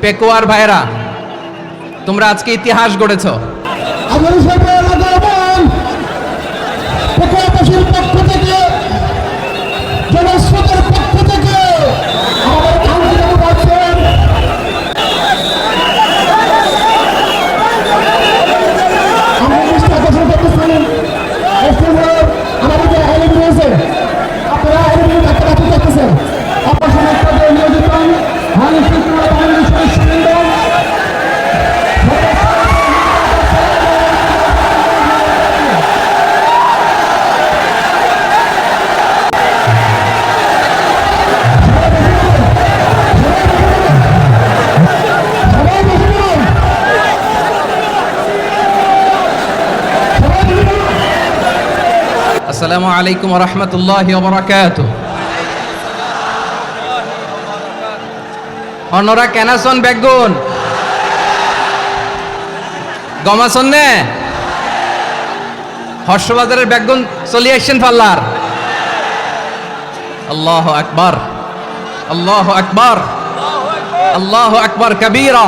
পেকুয়ার ভাইরা, তোমরা আজকে ইতিহাস গড়েছ। আমাদের সাথে লাগাবেন পেকুয়াবাসীর পক্ষ থেকে, জনস্রোতের পক্ষ থেকে আমাদের কাউন্সিলর আছেন, আমরা চেষ্টা করতেছেন আমাদের যে আইন রয়েছে, আপনারা আইন কাছাকাছি দেখতেছেন, আপনার সমস্ত নিয়োজিত আইন শৃঙ্খলা বাহিনীর সদস্যবৃন্দ, আসসালামু আলাইকুম ওয়া রাহমাতুল্লাহি ওয়া বারাকাতুহু। অন্যরা কেনাসন বেগুন গমাসন নে হর্ষবাজারের বেগুন চলি আসছেন পাল্লার। আল্লাহু আকবার, আল্লাহু আকবার, আল্লাহু আকবার কবীরা।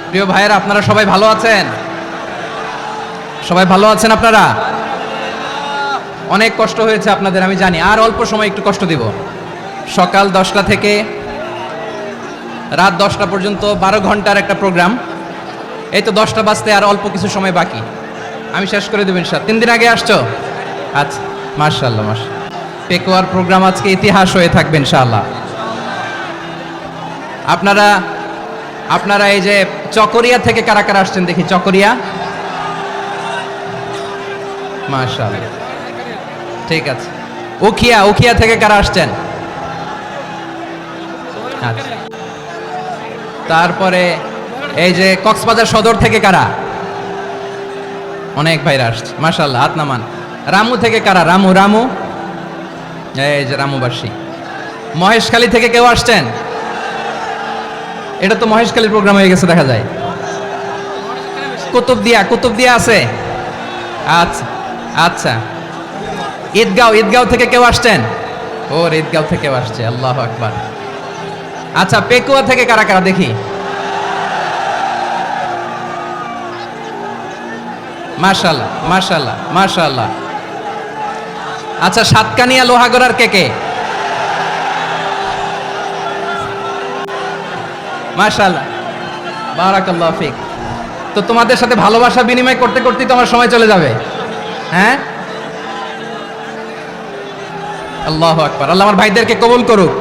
প্রিয় ভাইয়েরা, আপনারা সবাই ভালো আছেন? সবাই ভালো আছেন? আপনারা অনেক কষ্ট হয়েছে আপনাদের, আমি জানি। আর অল্প সময় একটু কষ্ট দিব। সকাল 10টা থেকে রাত 10টা পর্যন্ত 12 ঘন্টার একটা প্রোগ্রাম। এই তো 10টা বাজতে আর অল্প কিছু সময় বাকি, আমি শেষ করে দেব ইনশাআল্লাহ। 3 দিন আগে আসছো? আচ্ছা, মাশাআল্লাহ মাশাআল্লাহ। পেকুয়ার প্রোগ্রাম আজকে ইতিহাস হয়ে থাকবে ইনশাআল্লাহ। আপনারা এই যে চকরিয়া থেকে কারা কারা আসছেন দেখি? চকরিয়া, মাশাআল্লাহ, ঠিক আছে। উখিয়া থেকে কারা আসছেন? আচ্ছা। তারপরে এই যে কক্সবাজার সদর থেকে কারা? অনেক ভাইরা আসছে, মাশাআল্লাহ, হাত নামান। রামু থেকে কারা? রামু, এই যে রামুবাসী। মহেশখালী থেকে কেউ আসছেন? এটা তো মহেশখালীর প্রোগ্রাম হয়ে গেছে দেখা যায়। কুতুবদিয়া আছে? আচ্ছা আচ্ছা। ঈদগাঁও থেকে কেউ আসছেন? ওর ঈদগাঁও থেকেও আসছে, আল্লাহু আকবার। আচ্ছা, পেকুয়া থেকে কারা কারা দেখি? মাশাআল্লাহ মাশাআল্লাহ মাশাআল্লাহ। আচ্ছা, সাতকানিয়া লোহাগড়ার কে? মাশাআল্লাহ, বারাকাল্লাহু ফিক। তো তোমাদের সাথে ভালোবাসা বিনিময় করতে করতেই তো আমার সময় চলে যাবে। হ্যাঁ, আল্লাহু আকবার। আল্লাহ আমার ভাইদেরকে কবুল করুক।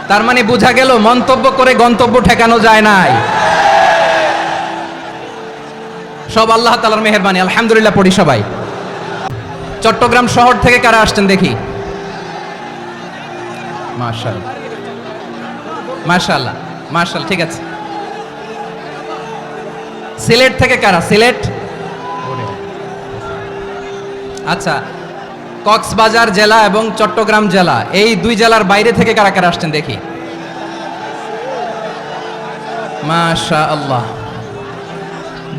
তার মানে বোঝা গেল মন্তব্য করে গন্তব্য ঠেকানো যায় নাই, সব আল্লাহ তাআলার মেহেরবানি। আলহামদুলিল্লাহ পড়ি সবাই। চট্টগ্রাম শহর থেকে কারা আসছেন দেখি? মাশাআল্লাহ মাশাআল্লাহ মাশাআল্লাহ, ঠিক আছে। সিলেট থেকে কারা? সিলেট, আচ্ছা। কক্সবাজার জেলা এবং চট্টগ্রাম জেলা, এই দুই জেলার বাইরে থেকে কারা কারা আসছেন দেখি? মাশাআল্লাহ।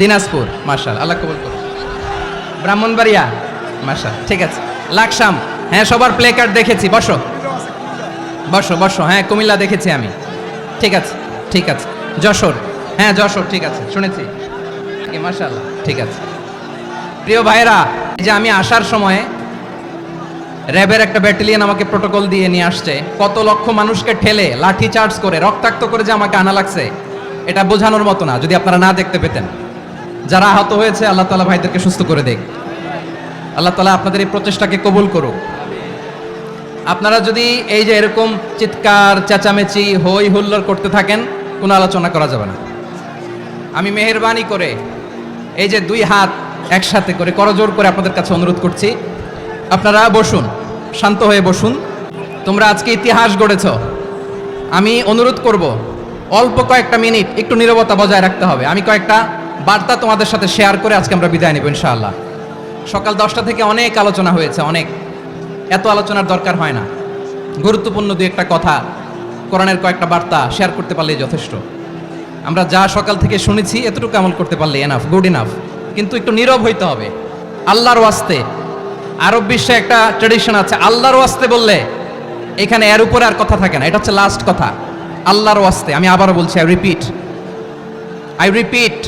দিনাজপুর, মাশাআল্লাহ, আল্লাহ কবুল করুন। ব্রাহ্মণবাড়িয়া, মাশাআল্লাহ, ঠিক আছে। লাকসাম, হ্যাঁ, সবার প্লে কার্ড দেখেছি। বসো বসো বসো। হ্যাঁ, কুমিল্লা দেখেছি আমি, ঠিক আছে ঠিক আছে। যশোর, হ্যাঁ যশোর, ঠিক আছে, শুনেছি, মাশাআল্লাহ, ঠিক আছে। প্রিয় ভাইরা, এই যে আমি আসার সময় র্যাবের একটা ব্যাটালিয়ন আমাকে প্রোটোকল দিয়ে নিয়ে আসছে। কত লক্ষ মানুষকে ঠেলে লাঠি চার্জ করে রক্তাক্ত করে যে আমাকে আনা লাগছে, এটা বোঝানোর মতো না, যদি আপনারা না দেখতে পেতেন। যারা আহত হয়েছে, আল্লাহ তাআলা ভাইদেরকে সুস্থ করে দেখ। আল্লাহ তাআলা আপনাদের এই প্রচেষ্টাকে কবুল করুক। আপনারা যদি এই যে এরকম চিৎকার চেঁচামেচি হই হুল্লোড় করতে থাকেন, কোনো আলোচনা করা যাবে না। আমি মেহেরবানি করে এই যে 2 হাত একসাথে করে করজোড় করে আপনাদের কাছে অনুরোধ করছি, আপনারা বসুন, শান্ত হয়ে বসুন। তোমরা আজকে ইতিহাস গড়েছ। আমি অনুরোধ করব, অল্প কয়েকটা মিনিট একটু নীরবতা বজায় রাখতে হবে। আমি কয়েকটা বার্তা তোমাদের সাথে শেয়ার করে আজকে আমরা বিদায় নেব ইনশাআল্লাহ। সকাল 10টা থেকে অনেক আলোচনা হয়েছে, অনেক, এত আলোচনার দরকার হয় না। গুরুত্বপূর্ণ 2-1টা কথা, কোরআনের কয়েকটা বার্তা শেয়ার করতে পারলেই যথেষ্ট। আমরা যা সকাল থেকে শুনেছি এতটুকু আমল করতে পারলে এনাফ, গুড ইনাফ। কিন্তু একটু নীরব হইতে হবে আল্লাহর ওয়াস্তে। আরব বিশ্বে একটা ট্র্যাডিশন আছে, আল্লাহর ওয়াস্তে বললে এখানে এর উপরে আর কথা থাকে না, এটা হচ্ছে লাস্ট কথা। আল্লাহর ওয়াস্তে আমি আবারও বলছি, আই রিপিট,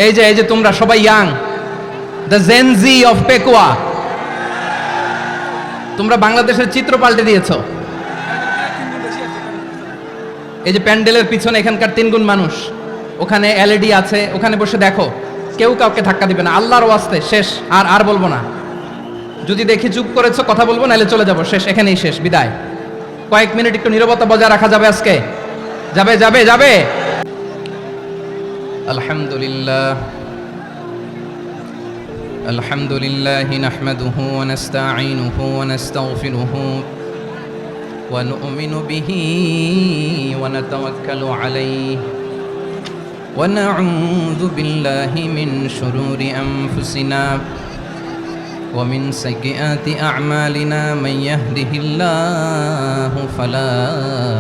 এই যে তোমরা সবাই young, the Gen Z of Pekua, তোমরা বাংলাদেশের চিত্র পাল্টে দিয়েছো। এই যে প্যান্ডেলের পিছনে এখানকার 3 গুণ মানুষ, ওখানে এলইডি আছে, ওখানে বসে দেখো, কেউ কাউকে ধাক্কা দিবে না, আল্লাহর ওয়াস্তে শেষ। আর বলবো না, যদি দেখি চুপ করেছো কথা বলবো, নাহলে চলে যাবো, শেষ, এখানেই শেষ, বিদায়। কয়েক মিনিট একটু নীরবতা বজায় রাখা যাবে আজকে? যাবে। আলহামদুলিল্লাহ নাহমাদুহু ওয়া নাস্তাঈনুহু ওয়া নাস্তাগফিরুহু ওয়া নু'মিনু বিহি ওয়া নাতাওয়াক্কালু আলাইহি ওয়া নাউযু বিল্লাহি মিন শুরুরি আনফুসিনা ومن سيئات أعمالنا من يهده الله فلا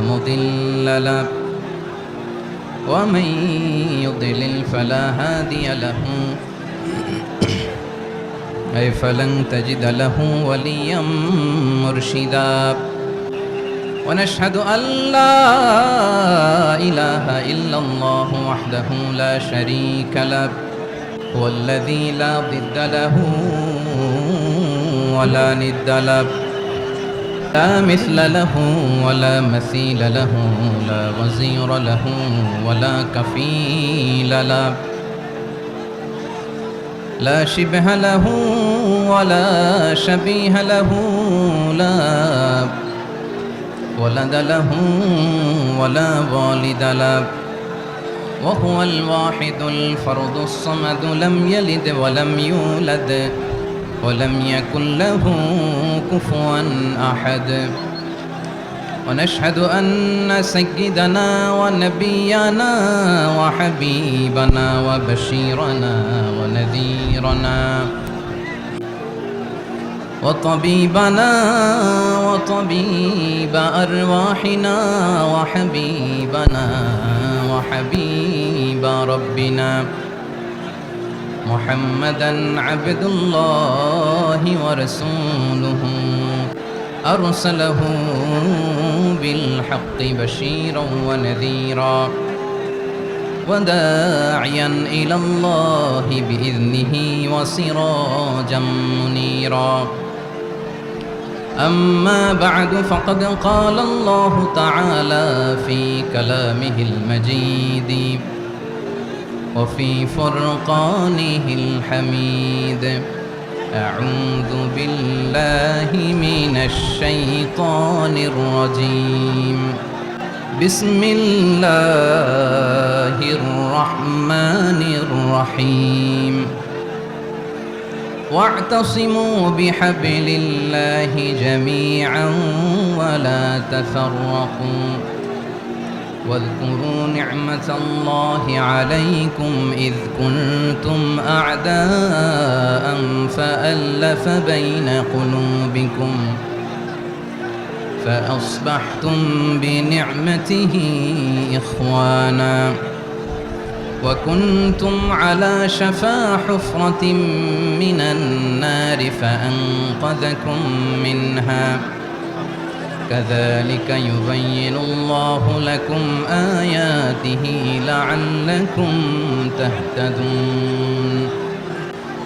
مضل له ومن يضلل فلا هادي له أي فلن تجد له وليا مرشدا ونشهد أن لا إله إلا الله وحده لا شريك له هو الذي لا ضد له ولا ند له لا مثل له ولا مثيل له لا وزير له ولا كفيل له لا شبه له ولا شبيه له لا ولد له ولا والد له وهو الواحد الفرد الصمد لم يلد ولم يولد ولم يكن له كفوا أحد ونشهد أن سيدنا ونبينا وحبيبنا وبشيرنا ونذيرنا وطبيبنا وطبيب أرواحنا وحبيبنا وحبيب ربنا محمدًا عبد الله ورسوله أرسله بالحق بشيرا ونذيرا وداعيا إلى الله بإذنه وسراجا منيرا أما بعد فقد قال الله تعالى في كلامه المجيد وفي فرقانه الحميد أعوذ بالله من الشيطان الرجيم بسم الله الرحمن الرحيم واعتصموا بحبل الله جميعا ولا تفرقوا واذكروا نعمة الله عليكم إذ كنتم أعداء فألف بين قلوبكم فأصبحتم بنعمته إخوانا وكنتم على شفا حفرة من النار فأنقذكم منها كذلك يبين الله لكم آياته لعلكم تهتدون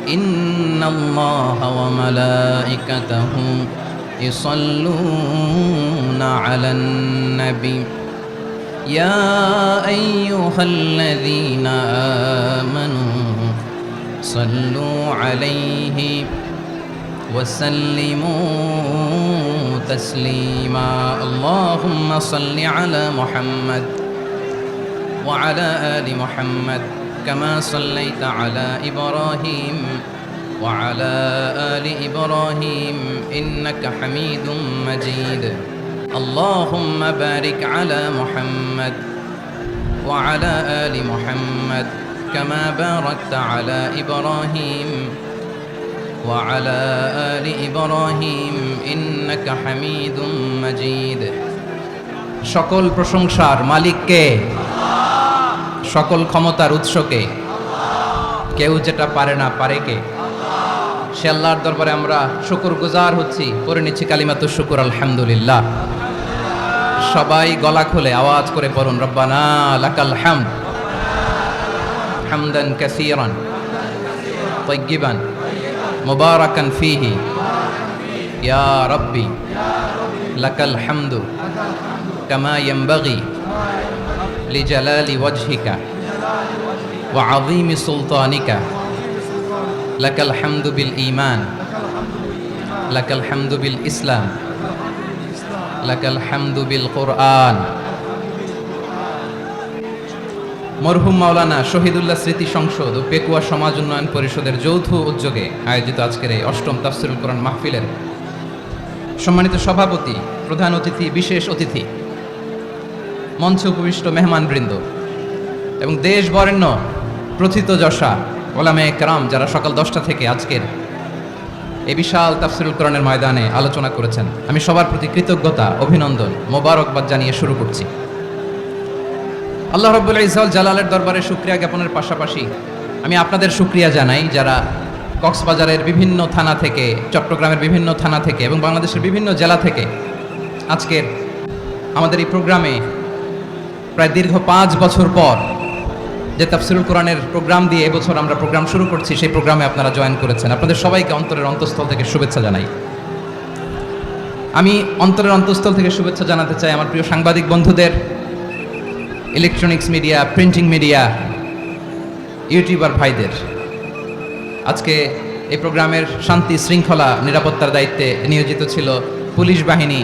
إن الله وملائكته يصلون على النبي يا أيها الذين آمنوا صلوا عليه وسلموا تسليما اللهم صل على محمد وعلى آل محمد كما صليت على إبراهيم وعلى آل إبراهيم إنك حميد مجيد اللهم بارك على محمد وعلى آل محمد كما باركت على إبراهيم وعلى آل إبراهيم إنك حميد مجيد সকল প্রশংসার মালিক কে? সকল ক্ষমতার উৎস কে? কেউ যেটা পারে না পারে কে? সে আল্লাহর দরবারে আমরা শুকরগুজার হচ্ছি, পড়ে নিচ্ছি কালিমাতুশ শুকর আলহামদুলিল্লাহ। সবাই গলা খুলে আওয়াজ করে পড়ুন, রব্বানা লাকাল হামদ হামদান কাসীরান তাইয়্যিবান মুবারাকান ফীহি ইয়া রাব্বি লাকাল হামদু কামা ইয়ানবাগি লিজালালি ওয়াজহিকা ওয়া আযীমি সুলতানিকা লাকাল হামদু বিল ঈমান লাকাল হামদু বিল ইসলাম লাকাল হামদু বিল কুরআন। মরহুম মাওলানা শহীদুল্লাহ স্মৃতি সংসদ ও পেকুয়া সমাজ উন্নয়ন পরিষদের যৌথ উদ্যোগে আয়োজিত আজকের এই অষ্টম তাফসীরুল কোরআন মাহফিলের সম্মানিত সভাপতি, প্রধান অতিথি, বিশেষ অতিথি, মঞ্চে উপবিষ্ট মেহমানবৃন্দ এবং দেশ বরেণ্য প্রথিতযশা ওলামায়ে কেরাম যারা সকাল 10টা থেকে আজকের এই বিশাল তাফসীরুল কোরআনের ময়দানে আলোচনা করেছেন, আমি সবার প্রতি কৃতজ্ঞতা, অভিনন্দন, মোবারকবাদ জানিয়ে শুরু করছি। আল্লাহ রাব্বুল ইজ্জত জালালের দরবারে শুকরিয়া জ্ঞাপনের পাশাপাশি আমি আপনাদের শুকরিয়া জানাই যারা কক্সবাজারের বিভিন্ন থানা থেকে, চট্টগ্রামের বিভিন্ন থানা থেকে এবং বাংলাদেশের বিভিন্ন জেলা থেকে আজকের আমাদের এই প্রোগ্রামে প্রায় দীর্ঘ 5 বছর পর যে তাফসীরুল কোরআনের প্রোগ্রাম দিয়ে এবছর আমরা প্রোগ্রাম শুরু করছি, সেই প্রোগ্রামে আপনারা জয়েন করেছেন। আপনাদের সবাইকে অন্তরের অন্তঃস্থল থেকে শুভেচ্ছা জানাই। আমি অন্তরের অন্তঃস্থল থেকে শুভেচ্ছা জানাতে চাই আমার প্রিয় সাংবাদিক বন্ধুদের, electronics media, printing media, YouTuber ভাইদের। আজকে এই প্রোগ্রামের শান্তি শৃঙ্খলা নিরাপত্তার দায়িত্বে নিয়োজিত ছিল পুলিশ বাহিনী,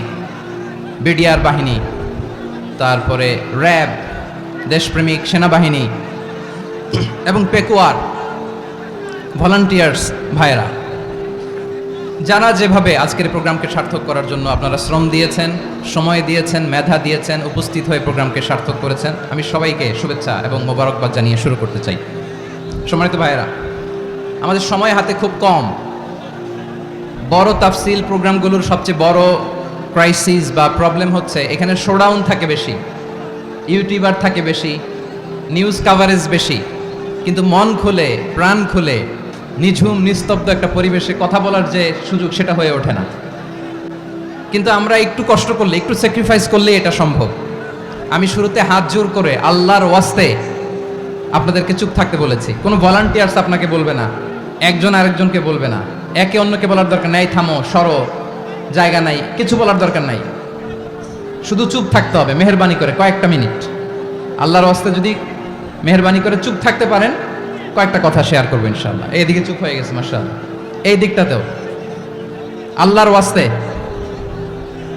বিডিআর বাহিনী, তারপরে র্যাব, দেশপ্রেমিক সেনাবাহিনী এবং পেকুয়ার ভলান্টিয়ার্স ভাইরা, যারা যেভাবে আজকের প্রোগ্রামকে সার্থক করার জন্য আপনারা শ্রম দিয়েছেন, সময় দিয়েছেন, মেধা দিয়েছেন, উপস্থিত হয়ে প্রোগ্রামকে সার্থক করেছেন, আমি সবাইকে শুভেচ্ছা এবং মোবারকবাদ জানিয়ে শুরু করতে চাই। সম্মানিত ভাইয়েরা, আমাদের সময় হাতে খুব কম। বড় তাফসীল প্রোগ্রামগুলোর সবচেয়ে বড় ক্রাইসিস বা প্রবলেম হচ্ছে এখানে শোডাউন থাকে বেশি, ইউটিউবার থাকে বেশি, নিউজ কাভারেজ বেশি, কিন্তু মন খুলে, প্রাণ খুলে, নিঝুম নিস্তব্ধ একটা পরিবেশে কথা বলার যে সুযোগ, সেটা হয়ে ওঠে না। কিন্তু আমরা একটু কষ্ট করলে, একটু স্যাক্রিফাইস করলে এটা সম্ভব। আমি শুরুতে হাত জোর করে আল্লাহর ওয়াস্তে আপনাদেরকে চুপ থাকতে বলেছি। কোনো ভলান্টিয়ার্স আপনাকে বলবে না, একজন আরেকজনকে বলবে না, একে অন্যকে বলার দরকার নাই, থামো, সরো, জায়গা নাই, কিছু বলার দরকার নাই, শুধু চুপ থাকতে হবে মেহেরবানি করে কয়েকটা মিনিট। আল্লাহর ওয়াস্তে যদি মেহেরবানি করে চুপ থাকতে পারেন, কয়েকটা কথা শেয়ার করবো ইনশাআল্লাহ। এইদিকে চুপ হয়ে গেছে মাশাআল্লাহ, এই দিকটাতেও আল্লাহর ওয়াস্তে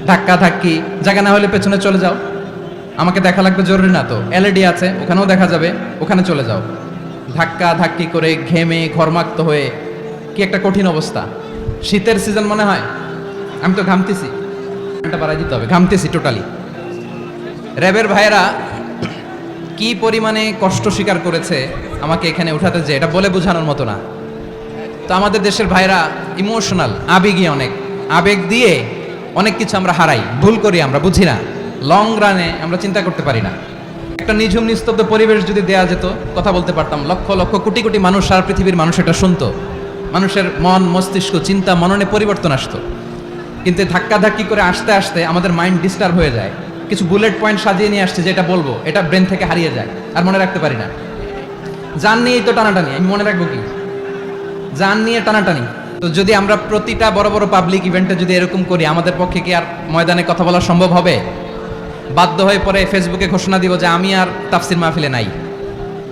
ধাক্কা ধাক্কি, জায়গা না হলে পেছনে চলে যাও, আমাকে দেখা লাগবে জরুরি না তো, এলইডি আছে ওখানেও দেখা যাবে, ওখানে চলে যাও। ধাক্কা ধাক্কি করে ঘেমে ঘরমাক্ত হয়ে কি একটা কঠিন অবস্থা। শীতের সিজন মনে হয়, আমি তো ঘামতেছি, এটা বাড়াই দিতে হবে, ঘামতেছি টোটালি। র্যাবের ভাইয়েরা কি পরিমাণে কষ্ট স্বীকার করেছে আমাকে এখানে উঠাতে, যে এটা বলে বোঝানোর মতো না। তো আমাদের দেশের ভাইরা ইমোশনাল, আবেগী, অনেক আবেগ দিয়ে অনেক কিছু আমরা হারাই, ভুল করি, আমরা বুঝি না, লং রানে আমরা চিন্তা করতে পারি না। একটা নিঝুম নিস্তব্ধ পরিবেশ যদি দেয়া যেত, কথা বলতে পারতাম, লক্ষ লক্ষ কোটি কোটি মানুষ, সারা পৃথিবীর মানুষ এটা শুনতো, মানুষের মন, মস্তিষ্ক, চিন্তা, মননে পরিবর্তন আসতো। কিন্তু ধাক্কা ধাক্কি করে আসতে আসতে আমাদের মাইন্ড ডিস্টার্ব হয়ে যায়। কিছু বুলেট পয়েন্ট সাজিয়ে নিয়ে আসছে, যেটা বলবো এটা ব্রেন থেকে হারিয়ে যায়, আর মনে রাখতে পারি না। জান নিয়েই তো টানাটানি, আমি মনে রাখবো কি? জান নিয়ে টানাটানি। তো যদি আমরা প্রতিটা বড় বড় পাবলিক ইভেন্টে যদি এরকম করি, আমাদের পক্ষে কি আর ময়দানে কথা বলা সম্ভব হবে? বাধ্য হয়ে পরে ফেসবুকে ঘোষণা দিব যে আমি আর তাফসির মাহফিলে নাই,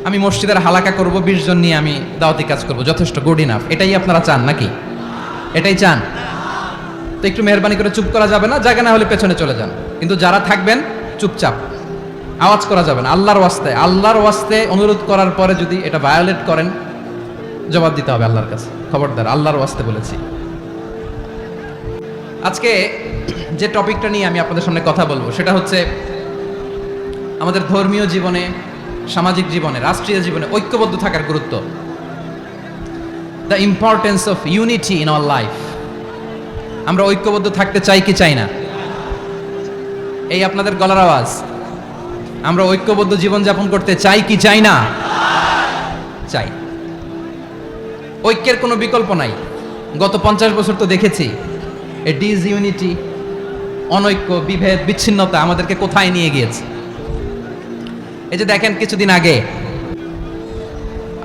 আমি মসজিদের হালাকা করব, 20 জন নিয়ে আমি দাওয়াতি কাজ করব, যথেষ্ট, গুড ইনাফ। এটাই আপনারা চান নাকি? এটাই চান? তো একটু মেহরবানি করে চুপ করা যাবে না, জায়গা না হলে পেছনে চলে যান। কিন্তু যারা থাকবেন চুপচাপ, আওয়াজ করা যাবে না। আল্লাহর ওয়াস্তে, আল্লাহর ওয়াস্তে অনুরোধ করার পরে যদি এটা ভায়োলেট করেন, জবাব দিতে হবে আল্লাহর কাছে। খবরদার, আল্লাহর ওয়াস্তে বলেছি। আজকে যে টপিকটা নিয়ে আমি আপনাদের সামনে কথা বলবো, সেটা হচ্ছে আমাদের ধর্মীয় জীবনে, সামাজিক জীবনে, রাষ্ট্রীয় জীবনে ঐক্যবদ্ধ থাকার গুরুত্ব। The importance of unity in our life. আমরা ঐক্যবদ্ধ থাকতে চাই কি চাই না? এই আপনাদের গলার আওয়াজ। আমরা ঐক্যবদ্ধ জীবনযাপন করতে চাই কি চাই না? চাই। ঐক্যের কোনো বিকল্প নাই। গত 50 বছর তো দেখেছি এই ডিসইউনিটি, অনৈক্য, বিভেদ, বিচ্ছিন্নতা আমাদেরকে কোথায় নিয়ে গিয়েছে। এই যে দেখেন কিছুদিন আগে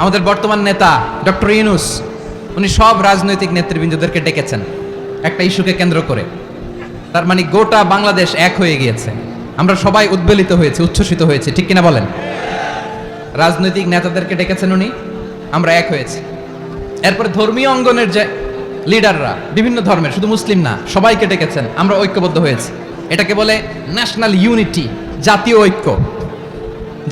আমাদের বর্তমান নেতা ডক্টর ইউনূস উনি সব রাজনৈতিক নেতৃবৃন্দদেরকে ডেকেছেন একটা ইস্যুকে কেন্দ্র করে। তার মানে গোটা বাংলাদেশ এক হয়ে গিয়েছে। আমরা সবাই উদ্বেলিত হয়েছে, উচ্ছ্বসিত হয়েছে, ঠিক কিনা বলেন? রাজনৈতিক নেতাদেরকে ডেকেছেন উনি, আমরা এক হয়েছি। এরপরে ধর্মীয় অঙ্গনের যে লিডাররা, বিভিন্ন ধর্মের, শুধু মুসলিম না, সবাইকে ডেকেছেন, আমরা ঐক্যবদ্ধ হয়েছি। এটাকে বলে ন্যাশনাল ইউনিটি, জাতীয় ঐক্য।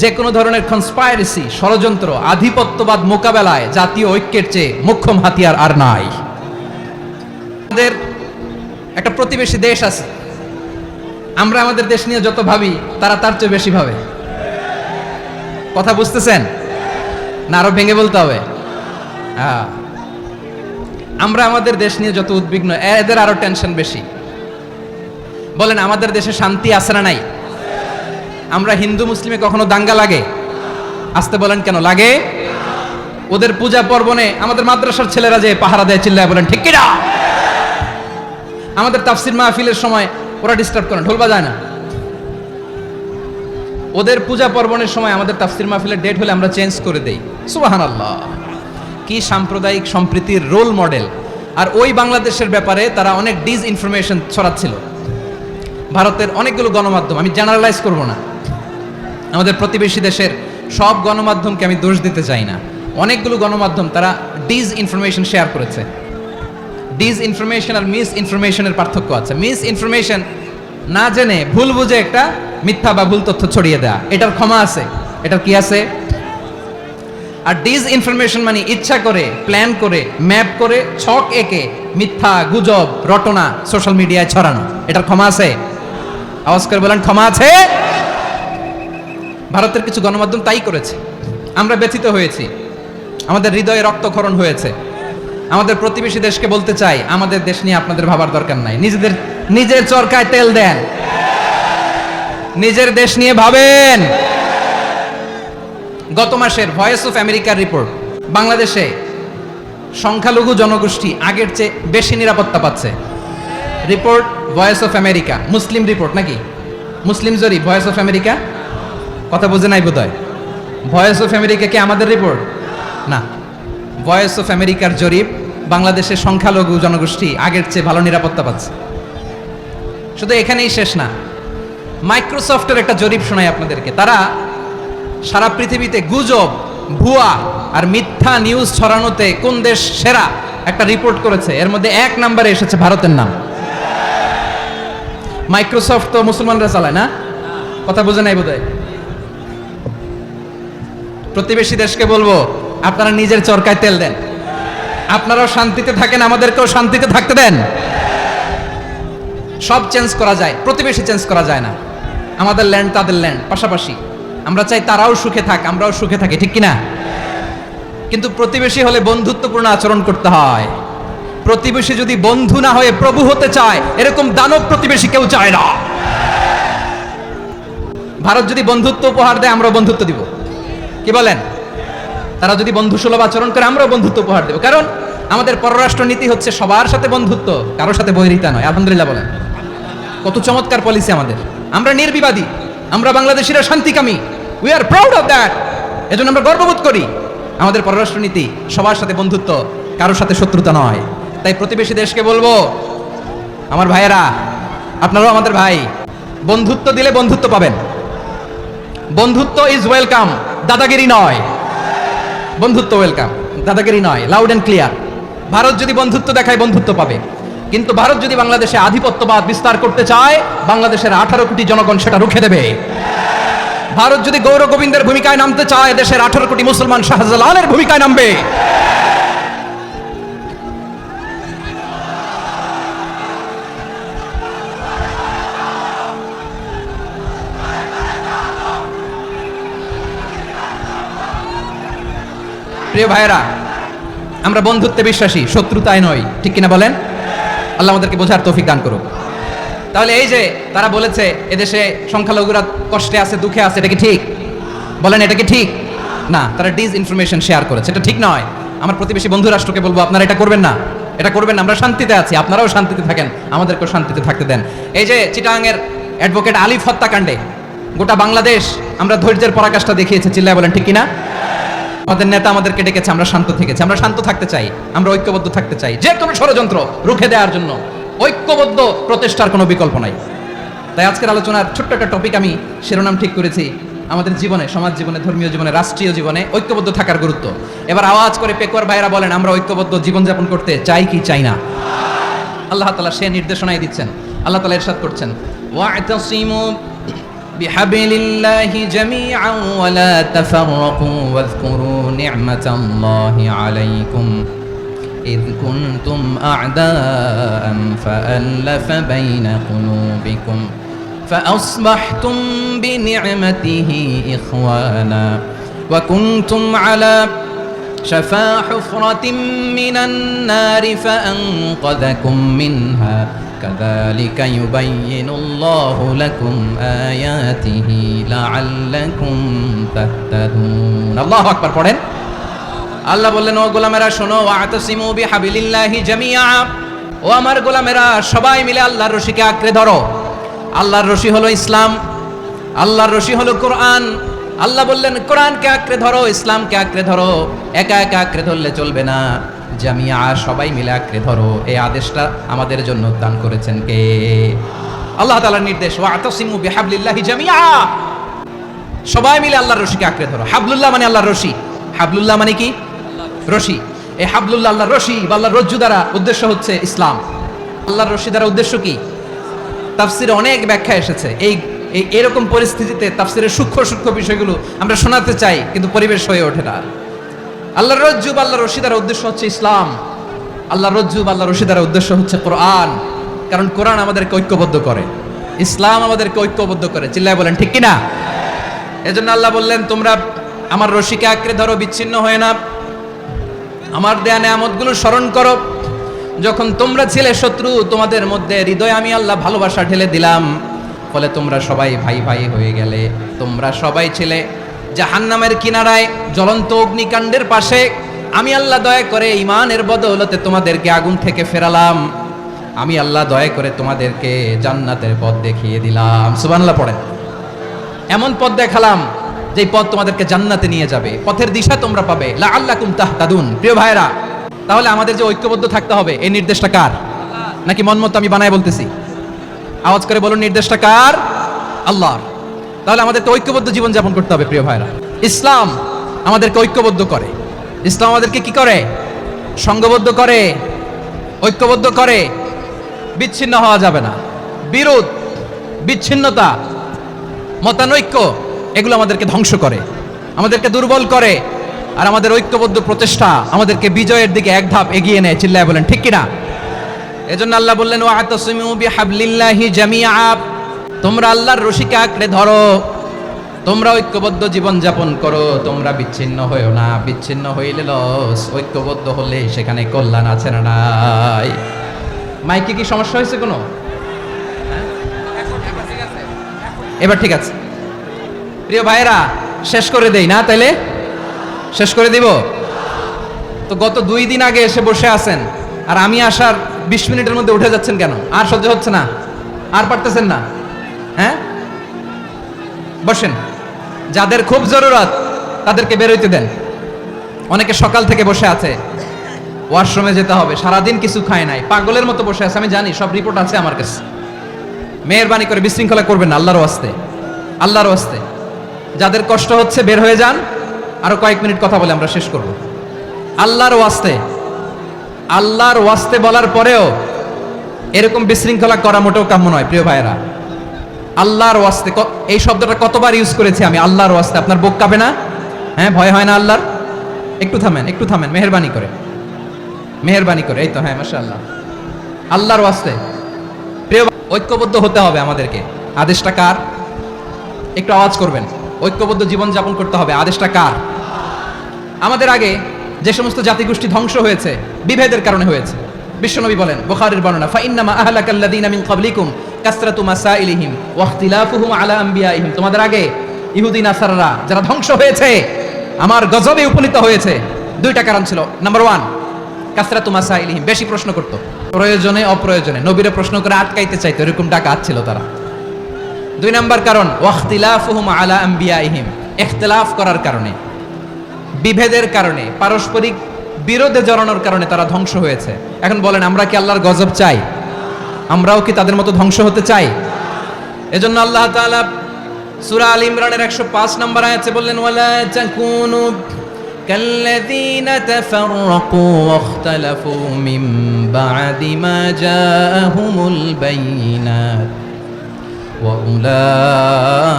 যে কোনো ধরনের কনস্পাইরেসি, ষড়যন্ত্র, আধিপত্যবাদ মোকাবেলায় জাতীয় ঐক্যের চেয়ে মোক্ষম হাতিয়ার আর নাই। আমাদের একটা প্রতিবেশী দেশ আছে, আমরা আমাদের দেশ নিয়ে যত ভাবি তারা তার চেয়ে বেশি ভাবে। কথা বুঝতেছেন না? আরো ভেঙে বলতে হবে। আমরা আমাদের দেশ নিয়ে যত উদ্বিগ্ন, এদের আরো টেনশন বেশি। বলেন আমাদের দেশে শান্তি আছে না নাই? আমরা হিন্দু মুসলিমে কখনো দাঙ্গা লাগে? আসতে বলেন কেন লাগে? ওদের পূজা পর্বণে আমাদের মাদ্রাসার ছেলেরা যে পাহারা দেয়, চিল্লায় বলেন ঠিক কিনা? আমাদের তাফসির মাহফিলের সময় ওরা ডিস্টার্ব করে, ঢোল বাজায় না। ওদের পূজা পর্বণের সময় আমাদের তাফসির মাহফিলের ডেট হলে আমরা চেঞ্জ করে দেই। সুবহানাল্লাহ, কি সাম্প্রদায়িক সম্প্রীতির রোল মডেল। আর ওই বাংলাদেশের ব্যাপারে তারা অনেক ডিসইনফরমেশন ছড়াচ্ছিল। ভারতের অনেকগুলো গণমাধ্যম, আমি জেনারেলাইজ করব না, আমাদের প্রতিবেশী দেশের সব গণমাধ্যমকে আমি দোষ দিতে চাই না, অনেকগুলো গণমাধ্যম তারা ডিসইনফরমেশন শেয়ার করেছে। ডিসইনফরমেশন আর মিস ইনফরমেশনের পার্থক্য আছে। মিস ইনফরমেশন না জেনে ভুল বুঝে একটা মিথ্যা বা ভুল তথ্য ছড়িয়ে দেয়া, এটার ক্ষমা আছে, এটার কি আছে। আর ডিসইনফরমেশন মানে ইচ্ছা করে, প্ল্যান করে, ম্যাপ করে, ছক এঁকে মিথ্যা, গুজব, রটনা সোশ্যাল মিডিয়ায় ছড়ানো, এটার ক্ষমা আছে? আওয়াজ করে বলেন ক্ষমা আছে? ভারতের কিছু গণমাধ্যম তাই করেছে, আমরা ব্যথিত হয়েছি, আমাদের হৃদয়ে রক্তক্ষরণ হয়েছে। আমাদের প্রতিবেশী দেশকে বলতে চাই, আমাদের দেশ নিয়ে আপনাদের ভাবার দরকার নাই, নিজের চরকায় তেল দেন, নিজের দেশ নিয়ে ভাবেন। গত মাসের ভয়েস অফ আমেরিকার রিপোর্ট, বাংলাদেশে সংখ্যালঘু জনগোষ্ঠী আগের চেয়ে বেশি নিরাপত্তা পাচ্ছে। Report voice of America, Muslim report নাকি? মুসলিম জরিপ, ভয়েস অফ আমেরিকা। কথা বুঝে নাই বোধহয়। ভয়েস অফ আমেরিকা কি আমাদের রিপোর্ট? না, ভয়েস অফ আমেরিকার জরিপ, বাংলাদেশের সংখ্যালঘু জনগোষ্ঠী আগের চেয়ে ভালো নিরাপত্তা পাচ্ছে। শুধু এখানেই শেষ না, মাইক্রোসফটের একটা জরিপ শোনাই আপনাদেরকে। তারা সারা পৃথিবীতে গুজব, ভুয়া আর মিথ্যা নিউজ ছড়ানোতে কোন দেশ সেরা একটা রিপোর্ট করেছে, এর মধ্যে 1 নম্বরে এসেছে ভারতের নাম। মাইক্রোসফট তো মুসলমানরা চালায় না? কথা বুঝে নাই বোধহয়। প্রতিবেশী দেশকে বলবো, আপনারা নিজের চরকায় তেল দেন, আপনারাও শান্তিতে থাকেন, আমাদেরকেও শান্তিতে থাকতে দেন। সব চেঞ্জ করা যায়, প্রতিবেশী চেঞ্জ করা যায় না। আমাদের ল্যান্ড তাদের ল্যান্ড, পাশাপাশি। আমরা চাই তারাও সুখে থাক, আমরাও সুখে থাকি, ঠিক কিনা? কিন্তু প্রতিবেশী হলে বন্ধুত্বপূর্ণ আচরণ করতে হয়। প্রতিবেশী যদি বন্ধু না হয়ে প্রভু হতে চায়, এরকম দানব প্রতিবেশী কেউ চায় না। ভারত যদি বন্ধুত্ব উপহার দেয়, আমরাও বন্ধুত্ব দিব, কি বলেন? তারা যদি বন্ধুসুলভ আচরণ করে, আমরাও বন্ধুত্ব উপহার দেব। কারণ আমাদের পররাষ্ট্র নীতি হচ্ছে সবার সাথে বন্ধুত্ব, কারোর সাথে বৈরিতা নয়। আলহামদুলিল্লাহ বলেন, কত চমৎকার পলিসি আমাদের। আমরা নির্বিবাদী, আমরা বাংলাদেশিরা শান্তিকামী, we are proud of that. এজন্য আমরা গর্ববোধ করি। আমাদের পররাষ্ট্র নীতি সবার সাথে বন্ধুত্ব, কারোর সাথে শত্রুতা নয়। তাই প্রতিবেশী দেশকে বলবো, আমার ভাইয়েরা, আপনারাও আমাদের ভাই, বন্ধুত্ব দিলে বন্ধুত্ব পাবেন। বন্ধুত্ব ইজ ওয়েলকাম, দাদাগিরি নয়। বন্ধুত্ব ওয়েলকাম, দাদাগিরি নয়, লাউড এন্ড ক্লিয়ার। ভারত যদি বন্ধুত্ব দেখায়, বন্ধুত্ব পাবে। কিন্তু ভারত যদি বাংলাদেশে আধিপত্যবাদ বিস্তার করতে চায়, বাংলাদেশের 18 কোটি জনগণ সেটা রুখে দেবে। ভারত যদি গৌর গোবিন্দের ভূমিকায় নামতে চায়, দেশের 18 কোটি মুসলমান শাহজালালের ভূমিকায় নামবে। প্রিয় ভাইয়েরা, আমরা বন্ধুত্বে বিশ্বাসী, শত্রুতায় নয়, ঠিক কিনা বলেন? আল্লাহ আমাদেরকে বোঝার তৌফিক দান করুক। তাহলে এই যে তারা বলেছে এদেশে সংখ্যালঘুরা কষ্টে আছে, দুঃখে আছে, এটা কি ঠিক? বলেন এটা কি ঠিক? না, তারা ডিসইনফরমেশন শেয়ার করেছে, এটা ঠিক নয়। আমার প্রতিবেশী বন্ধু রাষ্ট্রকে বলবো, আপনারা এটা করবেন না। এটা করবেন না। আমরা শান্তিতে আছি, আপনারাও শান্তিতে থাকেন, আমাদেরকেও শান্তিতে থাকতে দেন। এই যে চিটাগাংয়ের অ্যাডভোকেট আলিফ হত্যাকাণ্ডে গোটা বাংলাদেশ আমরা ধৈর্যের পরাকাষ্ঠা দেখিয়েছে, চিল্লায় বলেন ঠিক কিনা? আমাদের নেতা আমাদেরকে ডেকেছে, আমরা শান্ত থেকেছি। আমরা শান্ত থাকতে চাই, আমরা ঐক্যবদ্ধ থাকতে চাই, যে কোনো ষড়যন্ত্র রুখে দেওয়ার জন্য ঐক্যবদ্ধ প্রচেষ্টার কোনো বিকল্প নাই। তাই আজকের আলোচনার ছোট্ট একটা টপিক আমি শিরোনাম ঠিক করেছি, আমাদের জীবনে, সমাজ জীবনে, ধর্মীয় জীবনে, রাষ্ট্রীয় জীবনে ঐক্যবদ্ধ থাকার গুরুত্ব। এবার আওয়াজ করে পেকুয়ার ভাইরা বলেন, আমরা ঐক্যবদ্ধ জীবনযাপন করতে চাই কি চাই না? আল্লাহ তাআলা সে নির্দেশনাই দিচ্ছেন। আল্লাহ তাআলা ইরশাদ করছেন, ওয়া'তাসিমু বিহাবিলিল্লাহি জামিআন ওয়া লা তাফাররাকু ওয়াযকুরু নি'মাতাল্লাহি আলাইকুম إذ كنتم أعداء فألف بين قلوبكم فأصبحتم بنعمته إخوانا وكنتم على شفا حفرة من النار فأنقذكم منها كذلك يبين الله لكم آياته لعلكم تهتدون الله أكبر পড়েন। আল্লাহ বললেন, ও গোলামেরা শোনো, ওয়া'তাসিমু বিহাবিলিল্লাহি জামিআ, ও আমার গোলামেরা সবাই মিলে আল্লাহর রশিকে আঁকড়ে ধরো। আল্লাহর রশি হলো ইসলাম, আল্লাহর রশি হলো কোরআন। আল্লাহ বললেন কোরআনকে আঁকড়ে ধরো, ইসলামকে আঁকড়ে ধরো, একা একা আঁকড়ে ধরলে চলবে না, জামিআ সবাই মিলে আঁকড়ে ধরো। এই আদেশটা আমাদের জন্য দান করেছেন কে? আল্লাহ তাআলার নির্দেশ, ওয়া'তাসিমু বিহাবলিল্লাহি জামিআ, সবাই মিলে আল্লাহর রশিকে আঁকড়ে ধরো। হাবলুল্লাহ মানে আল্লাহর রশি, হাবলুল্লাহ মানে কি? রশি। এই হাবলুল্লাহ আল্লাহর রশি বা আল্লাহর রজ্জু দ্বারা উদ্দেশ্য হচ্ছে ইসলাম। আল্লাহর রশি দ্বারা উদ্দেশ্য কি? তাফসিরে অনেক ব্যাখ্যা এসেছে। এরকম পরিস্থিতিতে তাফসিরের সূক্ষ্ম সূক্ষ্ম বিষয়গুলো আমরা শোনাতে চাই, কিন্তু পরিবেশ হয়ে ওঠে না। আল্লাহর রজ্জু বা আল্লাহর রশি দ্বারা উদ্দেশ্য হচ্ছে ইসলাম। আল্লাহর রজ্জু বা আল্লাহর রশি দ্বারা উদ্দেশ্য হচ্ছে কোরআন, কারণ কোরআন আমাদেরকে ঐক্যবদ্ধ করে, ইসলাম আমাদেরকে ঐক্যবদ্ধ করে। চিল্লায় বলেন ঠিক কিনা? এজন্য আল্লাহ বললেন, তোমরা আমার রশিকে আঁকড়ে ধরো, বিচ্ছিন্ন হয়ে না, আমার দেয়া নেয়ামতগুলো স্মরণ করো। যখন তোমরা ছিলে শত্রু, তোমাদের মধ্যে হৃদয়ে আমি আল্লাহ ভালোবাসা ঢেলে দিলাম, ফলে তোমরা সবাই ভাই ভাই হয়ে গেলে। তোমরা সবাই ছিলে জাহান্নামের কিনারায়, জ্বলন্ত অগ্নিকাণ্ডের পাশে, আমি আল্লাহ দয়া করে ঈমানের বদৌলতে তোমাদেরকে আগুন থেকে ফেরালাম। আমি আল্লাহ দয়া করে তোমাদেরকে জান্নাতের পথ দেখিয়ে দিলাম। সুবহানাল্লাহ পড়েন। এমন পথ দেখালাম যে পথ তোমাদেরকে জান্নাতে নিয়ে যাবে, পথের দিশা তোমরা পাবে, লাআল্লাকুম তাহতাদুন। প্রিয় ভাইরা, তাহলে আমাদের যে ঐক্যবদ্ধ থাকতে হবে, এই নির্দেশটা কার? নাকি মনমতো আমি বানায় বলতেছি? আওয়াজ করে বলুন, নির্দেশটা কার? আল্লাহর। তাহলে আমাদেরকে ঐক্যবদ্ধ জীবন যাপন করতে হবে। প্রিয় ভাইরা, ইসলাম আমাদেরকে ঐক্যবদ্ধ করে। ইসলাম আমাদেরকে কি করে? সংঘবদ্ধ করে, ঐক্যবদ্ধ করে। বিচ্ছিন্ন হওয়া যাবে না। বিরোধ, বিচ্ছিন্নতা, মতানৈক্য, এগুলো আমাদেরকে ধ্বংস করে, আমাদেরকে দুর্বল করে। আর আমাদের ঐক্যবদ্ধ প্রচেষ্টা আমাদেরকে বিজয়ের দিকে এক ধাপ এগিয়ে নেয়। চিল্লায় বলেন ঠিক কিনা? এজন্য আল্লাহ বললেন, ওয়া'তাসিমু বিহাবলিল্লাহি জামিআ, তোমরা আল্লাহর রশিকে আঁকড়ে ধরো, তোমরা ঐক্যবদ্ধ জীবন যাপন করো, তোমরা বিচ্ছিন্ন হইও না। বিচ্ছিন্ন হইলে লস, ঐক্যবদ্ধ হলে সেখানে কল্যাণ আছে না নাই? মাইকে কি সমস্যা হয়েছে কোনো? এবার ঠিক আছে। প্রিয় ভাইরা, শেষ করে দেই না? তাইলে শেষ করে দিব তো। গত 2 দিন আগে এসে বসে আছেন, আর আমি আসার 20 মিনিটের মধ্যে উঠে যাচ্ছেন কেন? আর সহ্য হচ্ছে না? আর পারতেছেন না? হ্যাঁ, বসেন। যাদের খুব জরুরত তাদেরকে বের হইতে দেন। অনেকে সকাল থেকে বসে আছে, ওয়াশরুমে যেতে হবে, সারাদিন কিছু খায় নাই, পাগলের মতো বসে আছে। আমি জানি, সব রিপোর্ট আছে আমার কাছে। মেহেরবানি করে বিশৃঙ্খলা করবেন না, আল্লাহর ওয়াস্তে, আল্লাহর ওয়াস্তে। যাদের কষ্ট হচ্ছে বের হয়ে যান। আরো কয়েক মিনিট কথা বলে আমরা শেষ করব। আল্লাহর ওয়াস্তে, আল্লাহর ওয়াস্তে বলার পরেও এরকম বিশৃঙ্খলা করা মোটেও কাম্য নয়। প্রিয় ভাইয়েরা, আল্লাহর ওয়াস্তে, এই শব্দটা কতবার ইউজ করেছি আমি, আল্লাহর ওয়াস্তে। আপনার বুক কাঁপে না? হ্যাঁ, ভয় হয় না আল্লাহর? একটু থামেন, একটু থামেন, মেহেরবানি করে, মেহেরবানি করে। এই তো, হ্যাঁ, মাশাআল্লাহ। আল্লাহর ওয়াস্তে প্রিয়, ঐক্যবদ্ধ হতে হবে আমাদেরকে। আদেশটা কার? একটু আওয়াজ করবেন। ঐক্যবদ্ধ জীবন যাপন করতে হবে, আদেশটা কার? আমাদের আগে যে সমস্ত জাতিগোষ্ঠী ধ্বংস হয়েছে, বিভেদের কারণে হয়েছে। বিশ্বনবী বলেন, বুখারীর বর্ণনা, ফাইন্নামা আহলাকাল্লাযীনা মিন ক্বাবলিকুম কাসরাতু মাসাইলিহিম ওয়া ইখতিলাফুহুম আলা আমবিয়াইহিম। তোমাদের আগে ইহুদি নাসারারা যারা ধ্বংস হয়েছে, আমার গজবে উপনীত হয়েছে। 2টা কারণ ছিল। নাম্বার 1, কাসরাতু মাসাইলিহিম, বেশি প্রশ্ন করতো, প্রয়োজনে অপ্রয়োজনে নবীরে প্রশ্ন করে আটকাইতে চাইতো, এরকম ডাকাত ছিল তারা। 2 নাম্বার কারণ ওয়াখতিলাফুহুম আলা আম্বিয়াইহিম, ইখতিলাফ করার কারণে, বিভেদের কারণে, পারস্পরিক বিরোধে জড়ানোর কারণে তারা ধ্বংস হয়েছে। এখন বলেন, আমরা কি আল্লাহর গজব চাই? আমরাও কি তাদের মতো ধ্বংস হতে চাই? এজন্য আল্লাহ তাআলা সূরা আল ইমরানের 105 নম্বর আয়াতে বললেন, ওয়ালা তাকুনু কাল্লাযীনা তাফাররাকু ওয়াখতালাফু মিন বা'দি মা জাআহুমুল বায়িনাত ওয়া উলাইকা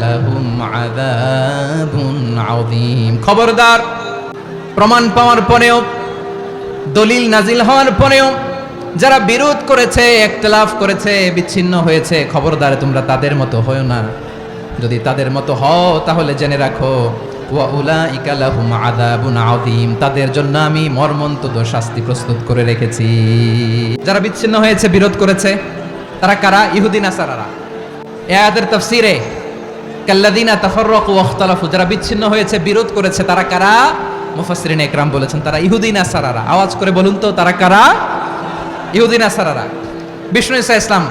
লাহুম আযাবুন আযীম। খবরদার, প্রমাণ পাওয়ার পরেও, দলিল নাজিল হওয়ার পরেও যারা বিরোধ করেছে, ইখতিলাফ করেছে, বিচ্ছিন্ন হয়েছে, খবরদার তোমরা তাদের মতো হয়ো না। যদি তাদের মতো হও তাহলে জেনে রাখো, ওয়া উলাইকা লাহুম আযাবুন আযীম, তাদের জন্য আমি মর্মন্তুদ শাস্তি প্রস্তুত করে রেখেছি। যারা বিচ্ছিন্ন হয়েছে, বিরোধ করেছে, তারা কারা? ইহুদি নাসারারা। এই আয়াতের তাফসীরে কাল্লাযীনা তাফাররাকু ওয়াখতালাফু, যারা বিচ্ছিন্ন হয়েছে, বিরোধ করেছে, তারা কারা? মুফাসসিরিনে ইকরাম বলেছেন তারা ইহুদি নাসারারা। আওয়াজ করে বলুন তো, তারা কারা? ইহুদি নাসারারা। বিষ্ণু ঈসা ইসলাম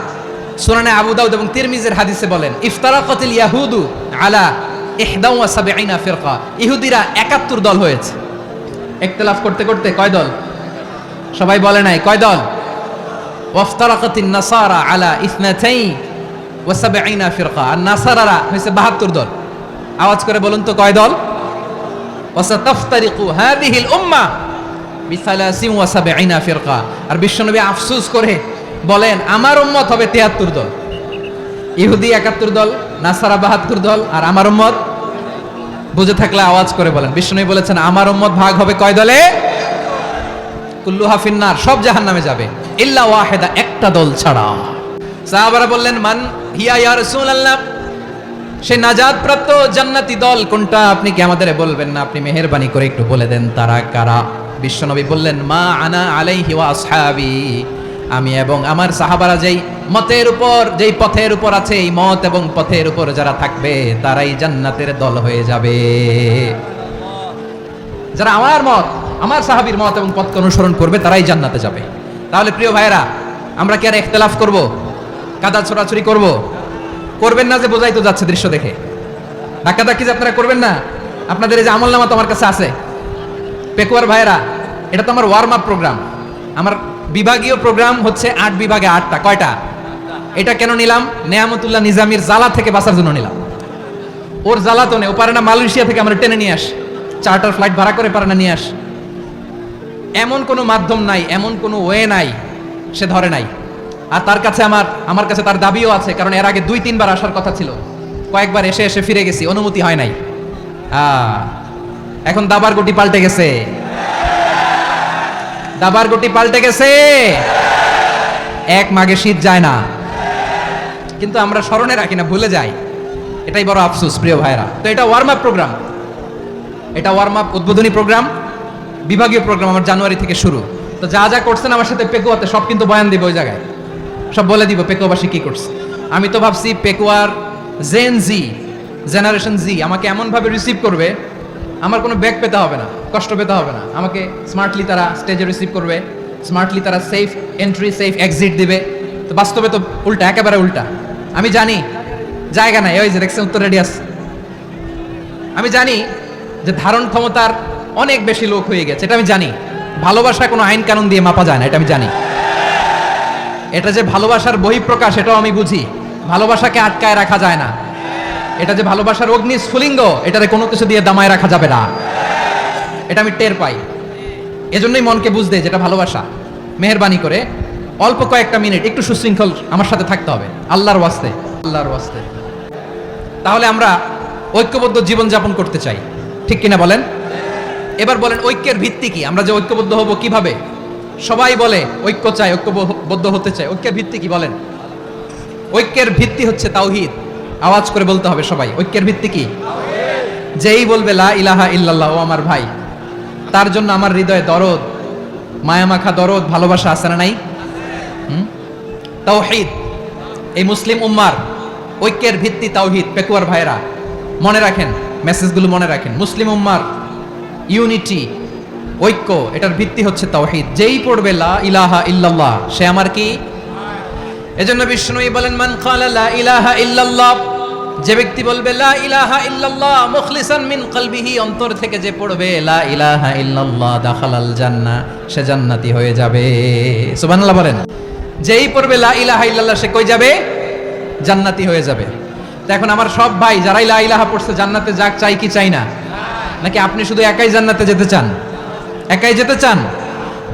সুনানে আবু দাউদ এবং তিরমিজির হাদিসে বলেন, ইফতারাকাতিল ইয়াহুদু আলা 71 ফিরকা, ইহুদিরা 71 দল হয়েছে। ইখতিলাফ করতে করতে কয় দল? সবাই বলে নাই, কয় দল? ওয়াফতারাকাতিন নাসারা আলা 72 ফিরকা, আর নাসারারা হয়েছে 72 দল। আওয়াজ করে বলুন তো, কয় দল? ওয়াসাতাফতারিকু হাযিহিল উম্মাহ বি73 ফিরকা। আর বিশ্বনবী আফসোস করে বলেন, আমার উম্মত হবে 73 দল। ইহুদি 71 দল, নাসারা 72 দল, আর আমার উম্মত, বুঝে থাকলে আওয়াজ করে বলেন। বিশ্বনবী বলেছেন, আমার উম্মত ভাগ হবে কয় দলে? কুল্লুহা ফিন্নার, সব জাহান্নামে যাবে, ইল্লা ওয়াহিদা, একটা দল ছাড়া। সাহাবারা বললেন, মান হিয়া ইয়া রাসূলুল্লাহ, সে নাজাত প্রাপ্ত জান্নাতি দল কোনটা? আপনি কি আমাদের বলবেন না? আপনি মেহেরবানি করে একটু বলে দেন তারা কারা। বিশ্বনবী বললেন, মা আনা আলাইহি ওয়া আসহাবি, আমি এবং আমার সাহাবারা যেই মতের উপর, যেই পথের উপর আছে, এই মত এবং পথের উপর যারা থাকবে তারাই জান্নাতের দল হয়ে যাবে। যারা আমার মত, আমার সাহাবীর মত এবং পথকে অনুসরণ করবে তারাই জান্নাতে যাবে। তাহলে প্রিয় ভাইরা, আমরা কি আর ইখতিলাফ করব? কাদা ছোড়াছুরি করব? করবেন না যে বোঝাই তো যাচ্ছে দৃশ্য দেখে। ধাক্কাধাক্কি যে আপনারা করবেন না। আপনাদের এই যে আমলনামা তো আমার কাছে আছে। পেকুয়ার ভাইরা, এটা তো আমার ওয়ার্ম আপ প্রোগ্রাম। আমার বিভাগীয় প্রোগ্রাম হচ্ছে 8 বিভাগে 8টা। কয়টা? এটা কেন নিলাম? নেয়ামতুল্লাহ নিজামীর জ্বালা থেকে বাঁচার জন্য নিলাম। ওর জ্বালা তো নেই, ও পারে না মালয়েশিয়া থেকে আমরা টেনে নিয়ে আস, চার্টার ফ্লাইট ভাড়া করে পারে না নিয়ে আস। এমন কোনো মাধ্যম নাই, এমন কোনো ওয়ে নাই, সে ধরে নাই। আর তার কাছে আমার কাছে তার দাবিও আছে, কারণ এর আগে 2-3 বার আসার কথা ছিল, কয়েকবার এসে এসে ফিরে গেছি, অনুমতি হয় নাই। এখন দাবার গুটি পাল্টে গেছে, দাবার গুটি পাল্টে গেছে। 1 মাঘে শীত যায় না, কিন্তু আমরা স্মরণে রাখি না, ভুলে যাই। এটাই বড় আফসোস প্রিয় ভাইরা। তো এটা ওয়ার্ম আপ প্রোগ্রাম, এটা ওয়ার্ম আপ উদ্বোধনী প্রোগ্রাম, বিভাগীয় প্রোগ্রাম আমার জানুয়ারি থেকে শুরু। তো যা যা করছেন আমার সাথে পেকুয়াতে সব কিন্তু বয়ান দিব, ওই জায়গায় সব বলে দিব পেকুয়াবাসী কি করছে। আমি তো ভাবছি পেকুয়ার জেনারেশন জি আমাকে এমনভাবে রিসিভ করবে, আমার কোনো ব্যাক পেতে হবে না, কষ্ট পেতে হবে না। আমাকে স্মার্টলি তারা স্টেজে রিসিভ করবে, স্মার্টলি তারা সেফ এন্ট্রি সেফ এক্সিট দিবে। তো বাস্তবে তো উল্টা, একেবারে উল্টা। আমি জানি জায়গা নাই, ওই যে দেখছেন উত্তর রেডিয়াস। আমি জানি যে ধারণ ক্ষমতার অনেক বেশি লোক হয়ে গেছে, এটা আমি জানি। ভালোবাসা কোনো আইন কানুন দিয়ে মাপা যায় না, এটা আমি জানি। এটা যে ভালোবাসার বহিঃপ্রকাশ, এটাও আমি বুঝি। ভালোবাসাকে আটকায় রাখা যায় না। এটা যে ভালোবাসার অগ্নি স্ফুলিঙ্গ, এটারে কোনো কিছু দিয়ে দামায় রাখা যাবে না, এটা আমি টের পাই। এজন্যই মনকে বুঝতে যেটা ভালোবাসা। মেহেরবানি করে অল্প কয়েকটা মিনিট একটু সুশৃঙ্খল আমার সাথে থাকতে হবে, আল্লাহর ওয়াস্তে, আল্লাহর ওয়াস্তে। তাহলে আমরা ঐক্যবদ্ধ জীবন যাপন করতে চাই, ঠিক কিনা বলেন? এবার বলেন, ঐক্যের ভিত্তি কি? আমরা যে ঐক্যবদ্ধ হব কিভাবে? সবাই বলে ঐক্য চাই, ঐক্যবদ্ধ হতে চাই। ঐক্যের ভিত্তি কি বলেন? ঐক্যের ভিত্তি হচ্ছে তাওহীদ। আওয়াজ করে বলতে হবে সবাই, ঐক্যের ভিত্তি কি? যেই বলবে লা ইলাহা ইল্লাল্লাহ, ও আমার ভাই, তার জন্য আমার হৃদয়ে দরদ, মায়ামাখা দরদ, ভালোবাসা আছে না নাই? তাওহীদ। এই মুসলিম উম্মার ঐক্যের ভিত্তি তাওহীদ। পেকুয়ার ভাইরা মনে রাখেন, মেসেজগুলো মনে রাখেন। মুসলিম উম্মার ইউনিটি, ঐক্য, এটার ভিত্তি হচ্ছে তাওহীদ। যেই পড়বে লা ইলাহা ইল্লাল্লাহ সে আমার কি? এজন্য বিষ্ণুই বলেন মান ক্বালা লা ইলাহা ইল্লাল্লাহ, যে ব্যক্তি বলবে লা ইলাহা ইল্লাল্লাহ মুখলিসান মিন কলবিহি, অন্তর থেকে যে পড়বে লা ইলাহা ইল্লাল্লাহ দাখালাল জান্নাহ, সে জান্নাতি হয়ে যাবে। সুবহানাল্লাহ বলেন। যেই পড়বে লা ইলাহা ইল্লাল্লাহ সে কই যাবে? জান্নাতি হয়ে যাবে। তো এখন আমার সব ভাই যারাই লা ইলাহা পড়ছে জান্নাতে যাক, চাই কি চাই না? নাকি আপনি শুধু একাই জান্নাতে যেতে চান? একাই যেতে চান?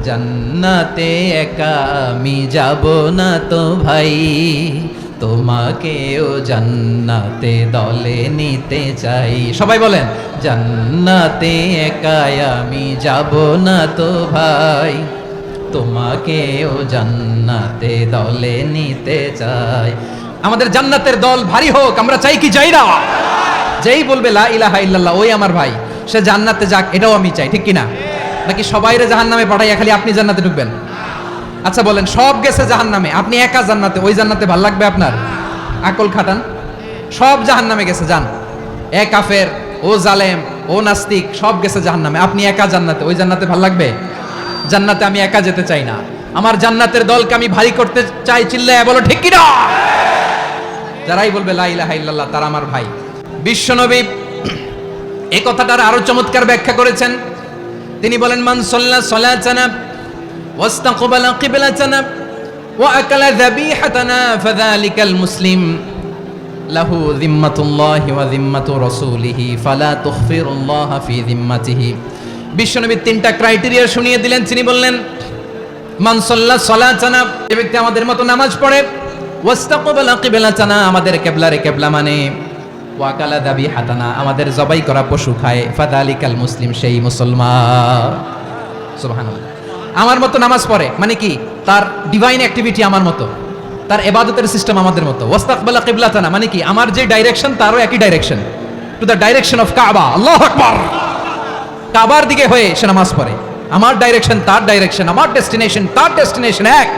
জান্নাতে একা আমি যাব না তো ভাই, তোমাকেও জান্নাতে দলে নিতে চাই। সবাই বলেন জান্নাতে একা আমি যাব না তো ভাই, তোমাকেও জান্নাতে দলে নিতে চাই। আমাদের জান্নাতের দল ভারী হোক, আমরা চাই কি চাই না? যেই বলবে লা ইলাহা ইল্লাল্লাহ ওই আমার ভাই, সে জান্নাতে যাক, এটাও আমি চাই, ঠিক কিনা? নাকি সবাইরে জাহান্নামে পাঠাইয়া খালি আপনি জান্নাতে ঢুকবেন? আচ্ছা বলেন, সব গেছে জাহান্নামে, আপনি একা জান্নাতে, ওই জান্নাতে ভাল লাগবে আপনার? আকল খাটান। সব জাহান্নামে গেছে, যান। এ কাফের, ও জালেম, ও নাস্তিক, সব গেছে জাহান্নামে, আপনি একা জান্নাতে, ওই জান্নাতে ভাল লাগবে? জান্নাতে আমি একা যেতে চাই না, আমার জান্নাতের দলকে আমি ভারী করতে চাই। চিল্লায় বলো ঠিক কিনা? যারাই বলবে লা ইলাহা ইল্লাল্লাহ তারা আমার ভাই। বিশ্বনবী এই কথাটার আরো চমৎকার ব্যাখ্যা করেছেন। তিনি বলেন মান সাল্লা সালাতানা ওয়াস্তাকবালা কিবলাতানা ওয়া আকালা যাবিহাতানা ফাযালিকাল মুসলিম লাহু যিম্মাতুল্লাহি ওয়া যিম্মাতু রাসূলিহি ফালা তুখফিরুল্লাহা ফি যিম্মাতিহি। বিশ্বনবী তিনটা ক্রাইটেরিয়া শুনিয়ে দিলেন। তিনি বললেন মান সাল্লা সালাতানা, যে ব্যক্তি আমাদের মতো নামাজ পড়ে, ওয়াস্তাকবালা কিবলাতানা, আমাদের কিবলারে কিবলা মানে, ওয়াকালা যাবিহাতানা, আমাদের জবাই করা পশু খায়, ফাযালিকাল মুসলিম, সেই মুসলমান। সুবহানাল্লাহ। আমার মতো নামাজ পড়ে মানে কি? তার ডিভাইন অ্যাক্টিভিটি আমার মতো, তার ইবাদতের সিস্টেম আমাদের মতো। ওয়াস্তাকবালা কিবলাতানা মানে কি? আমার যে ডাইরেকশন তারও একই direction, to the direction of কাবা। আল্লাহু আকবার। কাবার দিকে হয়ে সে নামাজ পড়ে, আমার ডাইরেকশন তার ডাইরেকশন, আমার ডেস্টিনেশন তার ডেস্টিনেশন এক।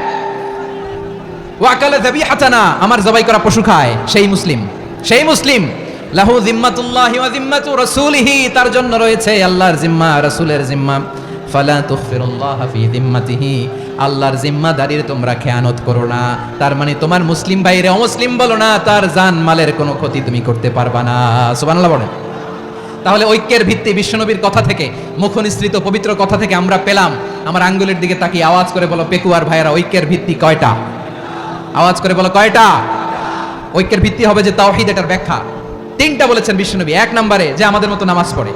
ওয়াকালা যাবিহাতানা, আমার জবাই করা পশু খায়, সেই মুসলিম, সেই মুসলিম। লাহু যিম্মাতুল্লাহি ওয়া যিম্মাতু রাসূলিহি, তার জন্য রয়েছে আল্লাহর জিম্মা, রাসূলের জিম্মা। ফালা তুখফিরুল্লাহা ফি যিম্মাতিহি, আল্লাহর জিম্মাদারির তোমরা খেয়ানত করো না। তার মানে তোমার মুসলিম ভাইরে অমুসলিম বলো না, তার জান মালের কোনো ক্ষতি তুমি করতে পারবা না। সুবহানাল্লাহ বলেন। তাহলে ঐক্যের ভিত্তি বিশ্বনবীর কথা থেকে, মুখনিসৃত পবিত্র কথা থেকে আমরা পেলাম। আমার আঙ্গুলের দিকে তাকিয়ে আওয়াজ করে বলো পেকুয়ার ভাইয়েরা, ঐক্যের ভিত্তি কয়টা? আওয়াজ করে বলো কয়টা? ঐক্যের ভিত্তি হবে যে তাওহীদ, এটার ব্যাখ্যা তিনটা বলেছেন বিশ্বনবী। এক নম্বরে যে আমাদের মতো নামাজ পড়ে,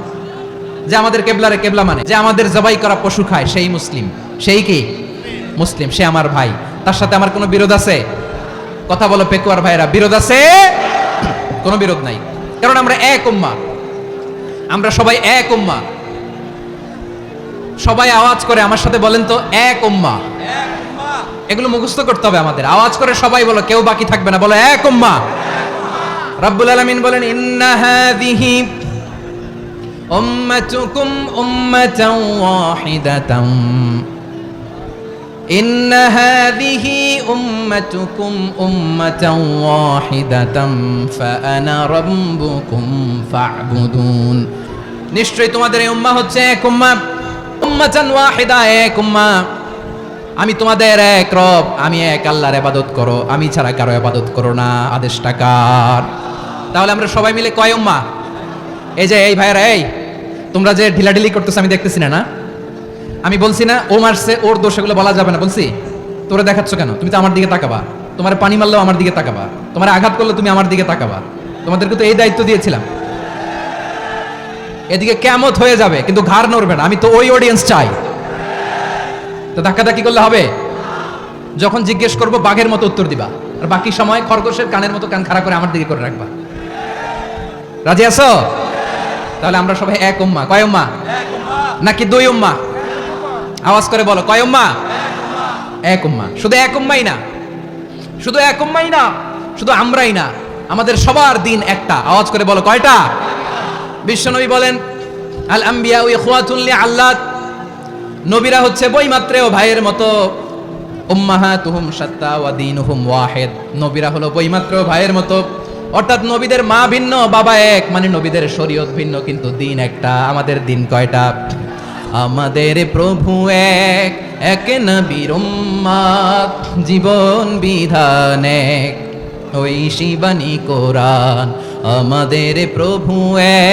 যে আমাদের কেবলারে কেবলা মানে, যে আমাদের জবাই করা পশু খায়, সেই মুসলিম। সেই কি? মুসলিম, সে আমার ভাই। তার সাথে আমার কোনো বিরোধ আছে? কথা বলো পেকুয়ার ভাইরা, বিরোধ আছে? কোনো বিরোধ নাই, কারণ আমরা এক উম্মাহ, আমরা সবাই এক উম্মাহ। সবাই আওয়াজ করে আমার সাথে বলেন তো, এক উম্মাহ। এগুলো মুখস্থ করতে হবে আমাদের। আওয়াজ করে সবাই বলো, কেউ বাকি থাকবে না, বলো এক উম্মাহ। রব্বুল আলামিন বলেন ইন্না হাযিহি উম্মাতুকুম উম্মাতান ওয়াহিদাতান, ইন্না হাযিহি উম্মাতুকুম উম্মাতান ওয়াহিদাতান ফাআনা রাব্বুকুম ফা'বুদুন। নিশ্চয়ই তোমাদের এই উম্মাহ হচ্ছে এক উম্মাহ, উম্মাতান ওয়াহিদা, এক উম্মাহ। আমি তোমাদের এক রব, আমি এক আল্লাহর ইবাদত করো, আমি ছাড়া কারো ইবাদত করো না। আদেশটা কার? তাহলে আমরা সবাই মিলে কয় উম্মাহ? এই যে এই ভাইরা, এই তোমরা যে ঢিলাঢিলি করতেছো আমি দেখতেছি না, না? আমি বলছি না ও মারছে, ওর দোষ, এগুলো বলা যাবে না। বলছি তোরে দেখাচ্ছ কেন? তুমি তো আমার দিকে তাকাবা। তোমার পানি মারলেও আমার দিকে তাকাবা, তোমার আঘাত করলে তুমি আমার দিকে তাকাবা। তোমাদেরকে তো এই দায়িত্ব দিয়েছিলাম। এদিকে কিয়ামত হয়ে যাবে কিন্তু ঘাড় নড়বে না, আমি তো ওই অডিয়েন্স চাই। তো ধাক্কাধাক্কি করলে হবে? যখন জিজ্ঞেস করবো বাঘের মতো উত্তর দিবা, আর বাকি সময় খরগোশের কানের মতো কান খাড়া করে আমার দিকে করে রাখবা। রাজি আছো? তাহলে আমরা সবাই এক উম্মাহ। কয় উম্মাহ? নাকি দুই উম্মাহ? আওয়াজ করে বলো, কয় উম্মাহ? এক উম্মাহ। শুধু এক উম্মাই না, শুধু এক উম্মাই না, শুধু আমরাই না, আমাদের সবার দিন একটা। আওয়াজ করে বলো কয়টা? বিশ্বনবী বলেন আল আম্বিয়া ইখওয়াতুন লিআল্লাত, নবীরা হচ্ছে বইমাত্রেও ভাইয়ের মতো। উম্মাহাতুহুম শাত্তা ওয়া দীনুহুম ওয়াহিদ, নবীরা হলো বইমাত্রেও ভাইয়ের মতো। অর্থাৎ নবীদের মা ভিন্ন, বাবা এক, মানে নবীদের শরীয়ত ভিন্ন কিন্তু দিন একটা। আমাদের দিন কয়টা? আমাদের প্রভু এক, এক নবীর উম্মত, জীবন বিধান এক, ওই শিবানী কোরআন। আমাদের প্রভু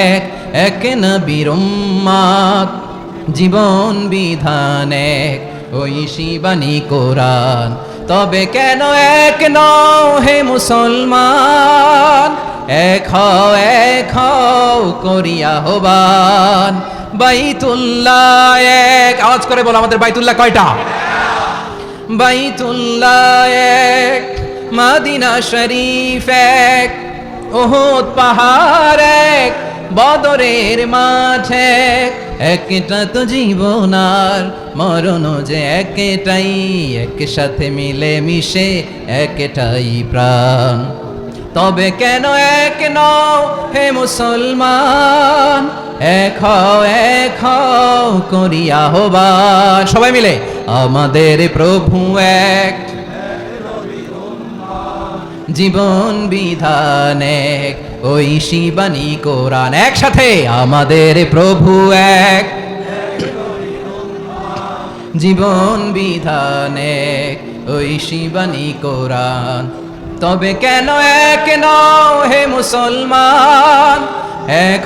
এক, এক নবীর উম্মত, জীবন বিধান এক, ওই শিবানী কোরআন। তবে কেন এক নও হে মুসলমান, এক হও করিয়া আহ্বান। বাইতুল্লাহ এক, আওয়াজ করে বলো আমাদের বাইতুল্লাহ কয়টা? বাইতুল্লাহ এক, মদিনা শরীফ এক, উহুদ পাহাড় এক, বদরের মাঠ এক, একটা তো জীবন আর মরণ যে একটাই, একসাথে মিলে মিশে একটাই প্রাণ। তবে কেন এক নও হে মুসলমান, এক হও করিয়া আহ্বান। সবাই মিলে আমাদের প্রভু এক, জীবন বিধান এক, ওই শিবানী কোরআন। একসাথে আমাদের প্রভু এক, জীবন বিধান এক, ওই শিবানী কোরআন। তবে কেন এক নও হে মুসলমান, এক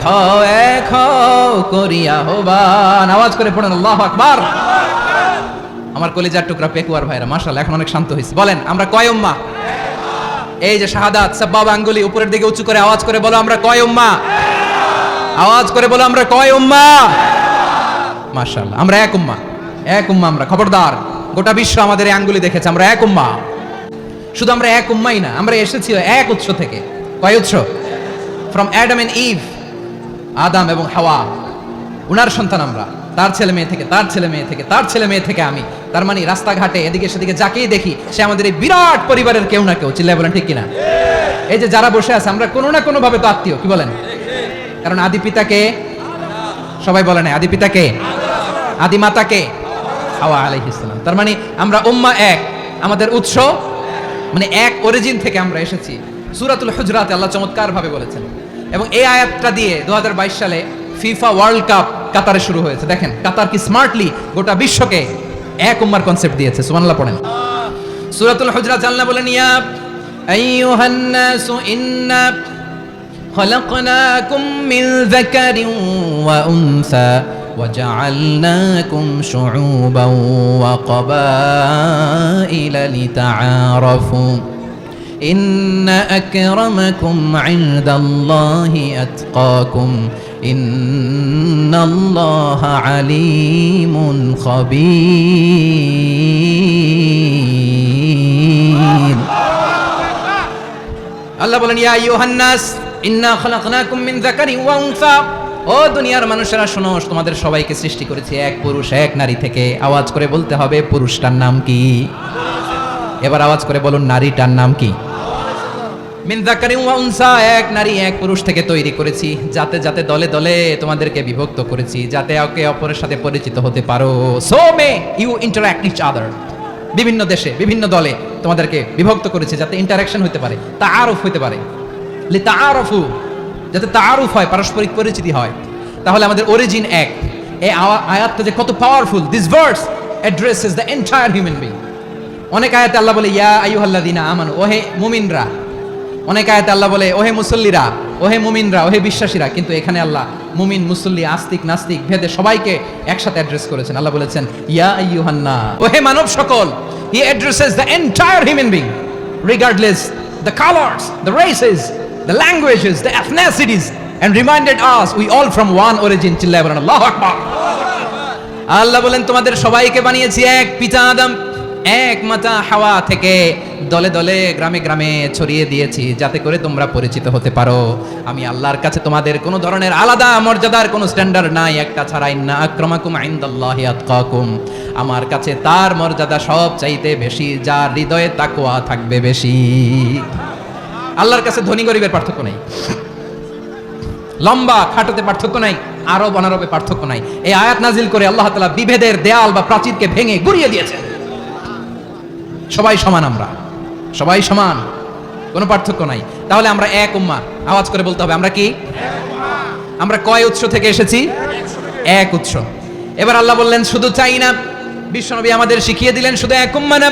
হও করিয়া আহ্বান। আওয়াজ করে পড়েন আল্লাহু আকবার। আমার কলিজার টুকরা পেকুয়ার ভাইরা মাশাআল্লাহ এখন অনেক শান্ত হয়েছে। বলেন আমরা কয় উম্মাহ? এই যে শাহাদাত সাব্বাব আঙ্গুলি উপরের দিকে উঁচু করে আওয়াজ করে বলো আমরা কয় উম্মাহ? আওয়াজ করে বলো আমরা কয় উম্মাহ? মাশাআল্লাহ আমরা এক উম্মাহ, এক উম্মাহ আমরা। খবরদার, গোটা বিশ্ব আমাদের এই আঙ্গুলি দেখেছে, আমরা এক উম্মাহ। শুধু আমরা এক উম্মাই না, আমরা এসেছি এক উৎস থেকে। কয় উৎস? ফ্রম অ্যাডাম এন্ড ইভ, আদম এবং হাওয়া, উনার সন্তান আমরা। তার ছেলে মেয়ে থেকে, তার ছেলে মেয়ে থেকে, তার ছেলে মেয়ে থেকে আমি। তার মানে রাস্তাঘাটে এদিকে সেদিকে যাকেই দেখি সে আমাদের এই বিরাট পরিবারের কেউ না কেউ। চিল্লায় বলেন ঠিক কিনা? এই যে যারা বসে আছে আমরা কোনো না কোনো ভাবে তো আত্মীয়, কি বলেন? কারণ আদি পিতাকে সবাই বলে না, আদি পিতাকে, আদি মাতাকে হাওয়া আলাইহিস সালাম। তার মানে আমরা উম্মাহ এক, আমাদের উৎস মানে এক অরিজিন থেকে আমরা এসেছি। সূরাতুল হুজরাতে আল্লাহ চমৎকার ভাবে বলেছেন। এবং এই আয়াতটা দিয়ে 2022 সালে ফিফা ওয়ার্ল্ড কাপ কাতারে শুরু হয়েছে। দেখেন কাতার কি স্মার্টলি গোটা বিশ্বকে এক উম্মার কনসেপ্ট দিয়েছে। সুবহানাল্লাহ পড়েন। সূরাতুল হুজরাত আল্লাহ বলেন ইয়া আইয়ুহান নাসু ইন্না খলাকনাকুম মিন যাকারিন ওয়া উনসা وجعلناكم شعوبا وقبائل لتعارفوا إن أكرمكم عند الله أتقاكم إن الله عليم خبير الله বলেন ইয়া আইয়ুহান নাস ইন্না খলাকনাকুম মিন যাকারিন ওয়া উনসা। ও দুনিয়ার মানুষেরা শোনো, তোমাদের সবাইকে সৃষ্টি করেছি এক পুরুষ এক নারী থেকে। আওয়াজ করে বলতে হবে পুরুষটার নাম কি? এবার আওয়াজ করে বলুন নারীটার নাম কি? মিন যাকারিন ওয়া উনসা, এক নারী এক পুরুষ থেকে তৈরি করেছি। যাতে যাতে দলে দলে তোমাদেরকে বিভক্ত করেছি, যাতে একে অপরের সাথে পরিচিত হতে পারো। So may you interact each other. বিভিন্ন দেশে বিভিন্ন দলে তোমাদেরকে বিভক্ত করেছি যাতে ইন্টারাকশন হতে পারে, তাআরুফ হতে পারে। লি তাআরুফু, যাতে তাআরুফ হয়, পারস্পরিক পরিচিতি হয়। তাহলে আমাদের অরিজিন এক। এই আয়াতটা যে কত powerful. This verse addresses the entire human being. অনেক আয়াতে আল্লাহ বলে ইয়া আইয়ুহাল্লাযীনা আমানু, ওহে মুমিনরা। অনেক আয়াতে আল্লাহ বলে ওহে মুসল্লিরা, ওহে মুমিনরা, ওহে বিশ্বাসীরা। কিন্তু এখানে আল্লাহ মুমিন মুসল্লি আস্তিক নাস্তিক ভেদে সবাইকে একসাথে অ্যাড্রেস করেছেন। আল্লাহ বলেছেন ইয়া আইয়ুহান নাস, ওহে মানব সকল। হি addresses the entire human being regardless the colours, the races, the languages, the ethnicities, and reminded us we all from one origin. চিল্লায় বলেন আল্লাহু আকবার। আল্লাহ বলেন তোমাদের সবাইকে বানিয়েছি এক পিতা আদম, এক মাতা হাওয়া থেকে। দলে দলে গ্রামে গ্রামে ছড়িয়ে দিয়েছি যাতে করে তোমরা পরিচিত হতে পারো। আমি আল্লাহর কাছে তোমাদের কোনো ধরনের আলাদা মর্যাদার কোনো স্ট্যান্ডার্ড নাই, একটা ছাড়া। ইন্না আক্রামাকুম ইনদাল্লাহি আতকাকুম, আমার কাছে তার মর্যাদা সব চাইতে বেশি যার হৃদয়ে তাকওয়া থাকবে বেশি। আল্লাহর কাছে ধনী গরিবের পার্থক্য নাই, লম্বা খাটোতে পার্থক্য নাই, আরব অনারবে পার্থক্য নাই। এই আয়াত নাজিল করে আল্লাহ তাআলা বিভেদের দেয়াল বা প্রাচীরকে ভেঙে গুড়িয়ে দিয়েছেন। সবাই সমান, আমরা সবাই সমান, কোনো পার্থক্য নাই। তাহলে আমরা এক উম্মাহ। আওয়াজ করে বলতে হবে আমরা কি? আমরা কয় উৎস থেকে এসেছি? এক উৎস। এবার আল্লাহ বললেন শুধু চাই না, বিশ্বনবী আমাদের শিখিয়ে দিলেন শুধু এক উম্মা না,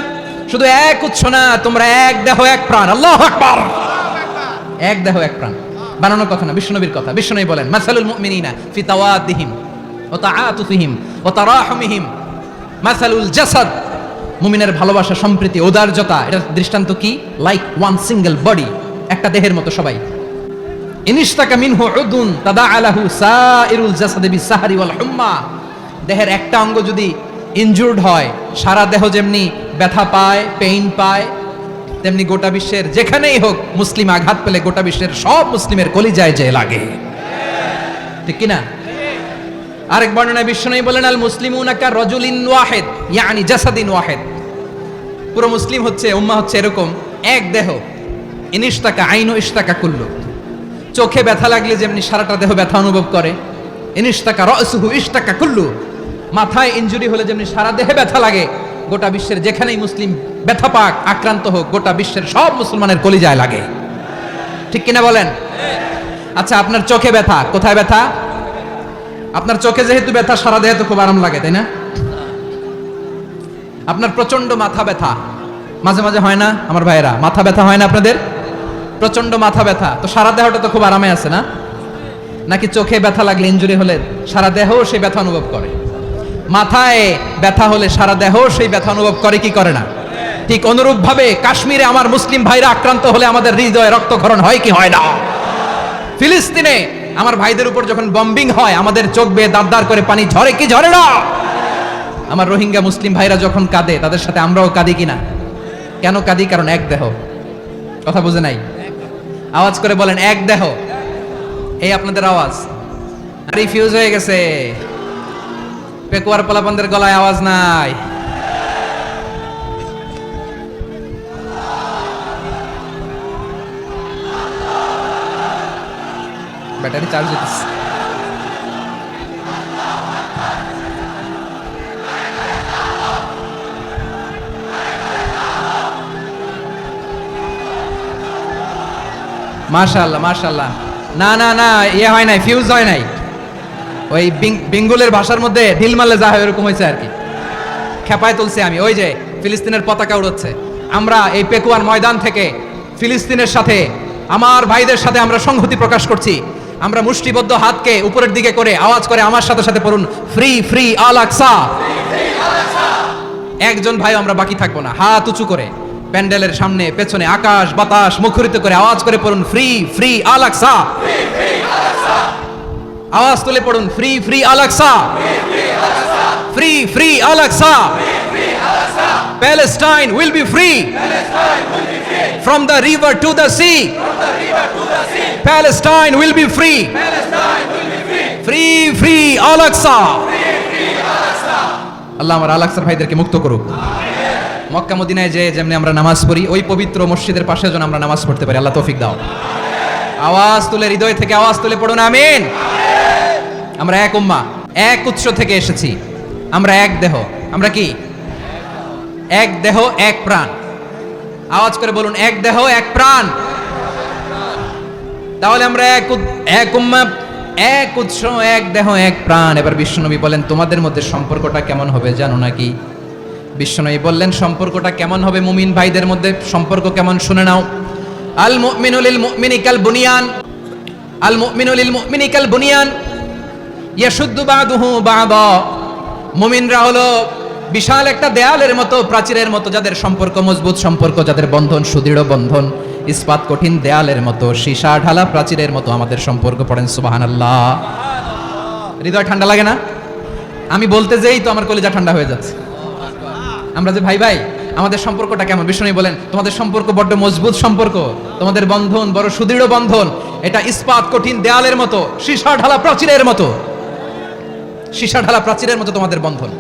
শুধু এক উৎস না, তোমরা এক দেহ এক প্রাণ। আল্লাহু আকবার। এক দেহ এক প্রাণ, বানানোর কথা না, বিশ্বনবীর কথা। বিশ্বনবী বলেন মাসালুল মুমিনিনা ফি তাওয়াদ্দিহিম ওয়া তাআতুফিহিম ওয়া তারাহুমিহিম মাসালুল জাসাদ। মুমিনের ভালোবাসা, সম্প্রীতি, ঔদার্যতা, এটার দৃষ্টান্ত কি? লাইক ওয়ান সিঙ্গেল বডি, একটা দেহের মতো সবাই। ইনিশতাকা মিনহু উদুন তাদাআলাহু সাইরুল জাসাদি বিসাহরি ওয়াল হুম্মা। দেহের একটা অঙ্গ যদি ইনজুর্ড হয়, সারা দেহ যেমনি ব্যথা পায়, পেইন পায়, তেমনি গোটা বিশ্বের যেখানেই হোক মুসলিম আঘাত পেলে গোটা বিশ্বের সব মুসলিমের কলিজায় যে লাগে, ঠিক কিনা? আরেক বর্ণনায় বিশ্বনবী বলেন আল মুসলিমুনা কা রাজুলিন ওয়াহিদ ইয়ানি জাসাদিন ওয়াহিদ। পুরো মুসলিম হচ্ছে, উম্মাহ হচ্ছে এরকম এক দেহ। ইনিশতাকা আইনু ইশতাকা কুল্লু। চোখে ব্যথা লাগলে যেমনি সারাটা দেহ ব্যথা অনুভব করে, ইনিশতাকা রাসুহু ইশতাকা কুল্লু। মাথায় ইনজুরি হলে যেমনি সারা দেহে ব্যথা লাগে, গোটা বিশ্বের যেখানেই মুসলিম ব্যথা পাক, আক্রান্ত হোক, গোটা বিশ্বের সব মুসলমানের কলিজায় লাগে, ঠিক কিনা বলেন? আচ্ছা, আপনার চোখে ব্যথা, কোথায় ব্যথা? আপনার চোখে যেহেতু ব্যথা, সারা দেহে তো খুব আরাম লাগে, তাই না? আপনার প্রচন্ড মাথা ব্যথা মাঝে মাঝে হয় না আমার ভাইয়েরা? মাথা ব্যথা হয় না আপনাদের? প্রচন্ড মাথা ব্যথা, তো সারা দেহটা তো খুব আরামে আছে না? নাকি চোখে ব্যথা লাগলে, ইনজুরি হলে সারা দেহ সেই ব্যথা অনুভব করে? মাথায় ব্যথা হলে সারা দেহ সেই ব্যথা অনুভব করে কি করে না? ঠিক অনুরূপ ভাবে কাশ্মীরে আমার মুসলিম ভাইরা আক্রান্ত হলে আমাদের হৃদয়ে রক্তক্ষরণ হয় কি হয় না? ফিলিস্তিনে আমার ভাইদের উপর যখন বম্বিং হয়, আমাদের চোখ বেয়ে দাঁড় করে পানি ঝরে কি ঝরে না? আমার রোহিঙ্গা মুসলিম ভাইরা যখন কাঁদে, তাদের সাথে আমরাও কাঁদি কিনা? কেন কাঁদি? কারণ এক দেহ। কথা বুঝে নাই? আওয়াজ করে বলেন এক দেহ। এই আপনাদের আওয়াজ। আরে ফিউজ হয়ে গেছে, পেকুয়ার পোলাপানদের গলায় আওয়াজ নাই। ব্যাটারি চার্জ হইতেছে। মাশাআল্লাহ মাশাআল্লাহ। না না না, ইয়ে হয় নাই, ফিউজ হয় নাই। ওই বেঙ্গলের ভাষার মধ্যে ঢিল মারলে যা হয় এরকম হয়েছে আর কি। খেপায় তুলছে আমি। ওই যে ফিলিস্তিনের পতাকা উড়াচ্ছে। আমরা এই পেকুয়ার ময়দান থেকে ফিলিস্তিনের সাথে, আমার ভাইদের সাথে আমরা সংহতি প্রকাশ করছি। আমরা মুষ্টিবদ্ধ হাতকে উপরের দিকে করে আওয়াজ করে আমার সাথে সাথে পড়ুন, ফ্রি ফ্রি আল আকসা। একজন ভাই আমরা বাকি থাকবো না, হাত উঁচু করে প্যান্ডেলের সামনে পেছনে আকাশ বাতাস মুখরিত করে আওয়াজ করে পড়ুন, ফ্রি ফ্রি আল আকসা। আওয়াজ তুলে পড়ুন, free free Al Aqsa, free free Al Aqsa. Palestine will be free from the river to the sea. Palestine will be free. Free free Al Aqsa. আল্লাহ আমার আল আকসার ভাইদেরকে মুক্ত করুক। মক্কা মদিনায় যে যেমনি আমরা নামাজ পড়ি, ওই পবিত্র মসজিদের পাশে যেন আমরা নামাজ পড়তে পারি, আল্লাহ তৌফিক দাও। আওয়াজ তুলে, হৃদয় থেকে আওয়াজ তুলে পড়ুন আমিন। আমরা এক উম্মাহ, এক উৎস থেকে এসেছি, আমরা এক দেহ। আমরা কি? এক দেহ এক প্রাণ। আওয়াজ করে বলুন, এক দেহ এক প্রাণ। তাহলে আমরা এক উম্মাহ, এক উৎস, এক দেহ এক প্রাণ। এবার বিশ্বনবী বলেন তোমাদের মধ্যে সম্পর্কটা কেমন হবে জানো নাকি? বিশ্বনবী বললেন সম্পর্কটা কেমন হবে মুমিন ভাইদের মধ্যে, সম্পর্ক কেমন শুনে নাও। আল মুমিনু লিল মুমিনি কাল বুনিয়ান, আল মুমিনু লিল মুমিনি কাল বুনিয়ান ইয়াশুদ্দু বাদুহু বাদা। মুমিনরা হলো বিশাল একটা দেয়ালের মতো, প্রাচীরের মতো, যাদের সম্পর্ক মজবুত সম্পর্ক, যাদের বন্ধন সুদৃঢ় বন্ধন, ইস্পাত কঠিন দেয়ালের মতো, সীসা ঢালা প্রাচীরের মতো আমাদের সম্পর্ক। পড়েন সুবহানাল্লাহ। হৃদয় ঠান্ডা লাগে না? আমি বলতে যেই তো আমার কলিজা ঠান্ডা হয়ে যাচ্ছে। আমরা যে ভাই ভাই, আমাদের সম্পর্কটা কেমন? বিষ্ণু বলেন তোমাদের সম্পর্ক বড্ড মজবুত সম্পর্ক, তোমাদের বন্ধন বড় সুদৃঢ় বন্ধন, এটা ইস্পাত কঠিন দেয়ালের মতো, সীসা ঢালা প্রাচীরের মতো, সীসা ঢালা প্রাচীরের মতো তোমাদের বন্ধন।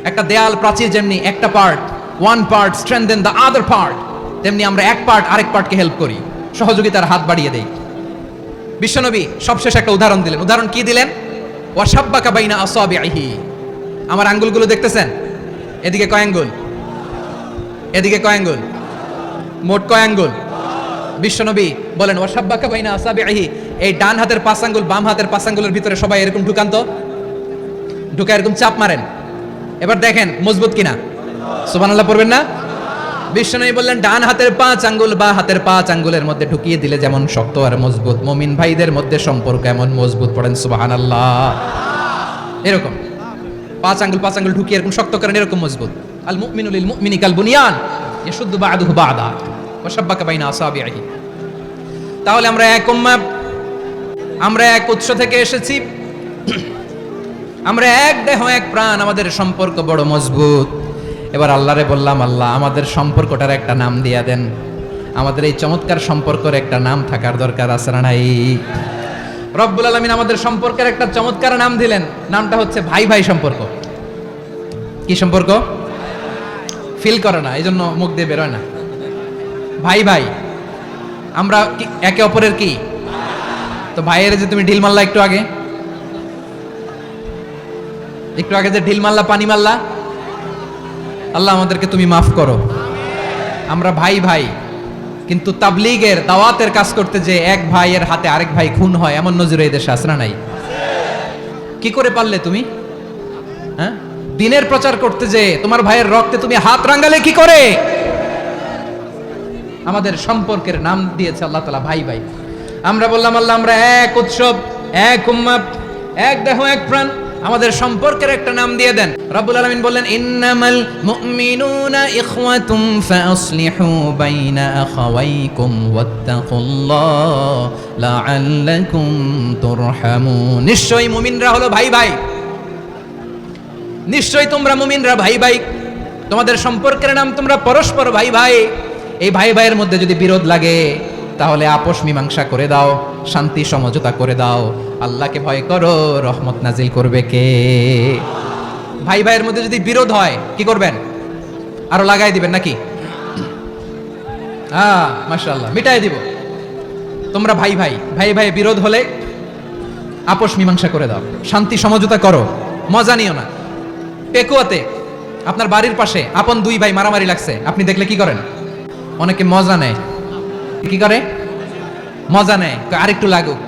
একটা দেয়াল প্রাচীর যেমনি একটা part, one part strengthen the other part, তেমনি আমরা এক পার্ট আরেক পার্টকে হেল্প করি, সহযোগিতার হাত বাড়িয়ে দেই। বিশ্বনবী সবশেষ একটা উদাহরণ দিলেন। উদাহরণ কি দিলেন? ওয়াশাব্বাকা বাইনা আসাবিহি। আমার আঙ্গুলগুলো দেখতেছেন? এদিকে কয় আঙ্গুল, এদিকে কয় আঙ্গুল, মোট কয় আঙ্গুল? বিশ্বনবী বলেন ওয়াশাব্বাকা বাইনা আসাবিহি, এই ডান হাতের 5 আঙ্গুল বাম হাতের 5 আঙ্গুলের ভিতরে সবাই এরকম ঢুকান তো, ঢুকে এরকম চাপ মারেন, এবার দেখেন মজবুত কিনা। সুবহানাল্লাহ পড়বেন না? বিশ্বনবী বললেন ডান হাতের 5 আঙ্গুল বা হাতের 5 আঙ্গুলের মধ্যে ঢুকিয়ে দিলে যেমন শক্ত আর মজবুত, মুমিন ভাইদের মধ্যে সম্পর্ক এমন মজবুত। পড়েন সুবহানাল্লাহ। এরকম 5 আঙ্গুল ঢুকিয়ে এরকম শক্ত করেন, এরকম মজবুত। আল মুমিনু লিল মুমিনি কাল বুনিয়ান ইয়াশুদ্দু বা'দুহু বা'দা ওয়া শাব্বাকা বাইনা আসাবিহি। তাহলে আমরা এক উম্মাহ, আমরা এক উৎস থেকে এসেছি, আমরা এক দেহ এক প্রাণ, আমাদের সম্পর্ক বড় মজবুত। এবার আল্লাহরে বললাম, আল্লাহ আমাদের সম্পর্কটার একটা নাম দিয়া দেন। আমাদের এই চমৎকার সম্পর্কের একটা নাম থাকার দরকার আছে না নাই? রব্বুল আলামিন আমাদের সম্পর্কের একটা চমৎকার নাম দিলেন, নামটা হচ্ছে ভাই ভাই সম্পর্ক। কি সম্পর্ক? ফিল করে না, এই জন্য মুখ দিয়ে বেরোয় না। ভাই ভাই, আমরা একে অপরের কি? তো ভাইয়ের যে তুমি ঢিল মারলা একটু আগে যে ঢিল মারলা, পানি মারলা, আল্লাহ আমাদেরকে তুমি মাফ করো। আমরা ভাই ভাই, কিন্তু তাবলীগের দাওয়াতের কাজ করতে যে এক ভাইয়ের হাতে আরেক ভাই খুন হয়, এমন নজির এই দেশে আছে না নাই? কি করে পারলে তুমি? হ্যাঁ, দিনের প্রচার করতে যে তোমার ভাইয়ের রক্তে তুমি হাত রাঙ্গালে কি করে? আমাদের সম্পর্কের নাম দিয়েছে আল্লাহ তাআলা ভাই ভাই। আমরা বললাম আল্লাহ আমরা এক উৎসব, এক উম্মাহ, এক দেহ এক প্রাণ, আমাদের সম্পর্কের একটা নাম দিয়ে দেন। রব্বুল আলামিন বললেন ইন্নামাল মুমিনুনা ইখওয়াতুম ফাসলিহু বাইনা আখাওয়াইকুম ওয়াত্তাকুল্লাহ লাআল্লাকুম তুরহামুন। নিশ্চয়ই মুমিনরা হলো ভাই ভাই, নিশ্চয়ই তোমরা মুমিনরা ভাই ভাই, তোমাদের সম্পর্কের নাম তোমরা পরস্পর ভাই ভাই। এই ভাই ভাইয়ের মধ্যে যদি বিরোধ লাগে তাহলে আপোষ মীমাংসা করে দাও, শান্তি সমঝোতা করে দাও। আল্লাহকে ভয় করো, রহমত নাজিল করবে কে? ভাই ভাইয়ের মধ্যে যদি বিরোধ হয় কি করবেন? আরো লাগাই দিবেন নাকি? মাশাআল্লাহ, মিটাই দিব। তোমরা ভাই ভাই, ভাই ভাই বিরোধ হলে আপোষ মীমাংসা করে দাও, শান্তি সমঝোতা করো, মজা নিও না। পেকুয়াতে আপনার বাড়ির পাশে আপন 2 ভাই মারামারি লাগছে, আপনি দেখলে কি করেন? অনেকে মজা নেয়। কি করে? মজা নেয়, আরেকটু লাগুক।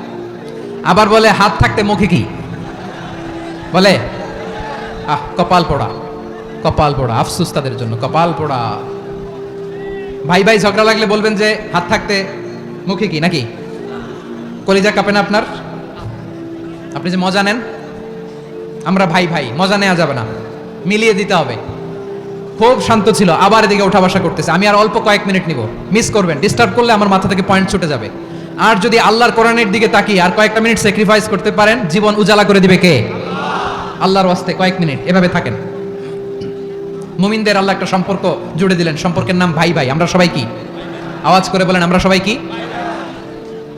আবার বলে হাত থাকতে মুখে কি বলে? কপাল পোড়া, কপাল পোড়া। আফসোস তাদের জন্য, কপাল পোড়া। ভাই ভাই ঝগড়া লাগলে বলবেন যে হাত থাকতে মুখে কি, নাকি? কলিজা কাঁপে না আপনার? আপনি যে মজা নেন। আমরা ভাই ভাই, মজা নেওয়া যাবে না, মিলিয়ে দিতে হবে। খুব শান্ত ছিল, আবার এদিকে ওঠা বসা করতেছে। আমি আর অল্প কয়েক মিনিট নিব, মিস করবেন। ডিস্টার্ব করলে আমার মাথা থেকে পয়েন্ট ছুটে যাবে। আর যদি আল্লাহর কোরআনের দিকে তাকিয়ে আর কয়েকটা মিনিট স্যাক্রিফাইস করতে পারেন, জীবন উজালা করে দিবে কে? আল্লাহর ওয়াস্তে কয়েক মিনিট এভাবে থাকেন। মুমিনদের আল্লাহ একটা সম্পর্ক জুড়ে দিলেন, সম্পর্কের নাম ভাই ভাই। আমরা সবাই কি? আওয়াজ করে বলেন, আমরা সবাই কি?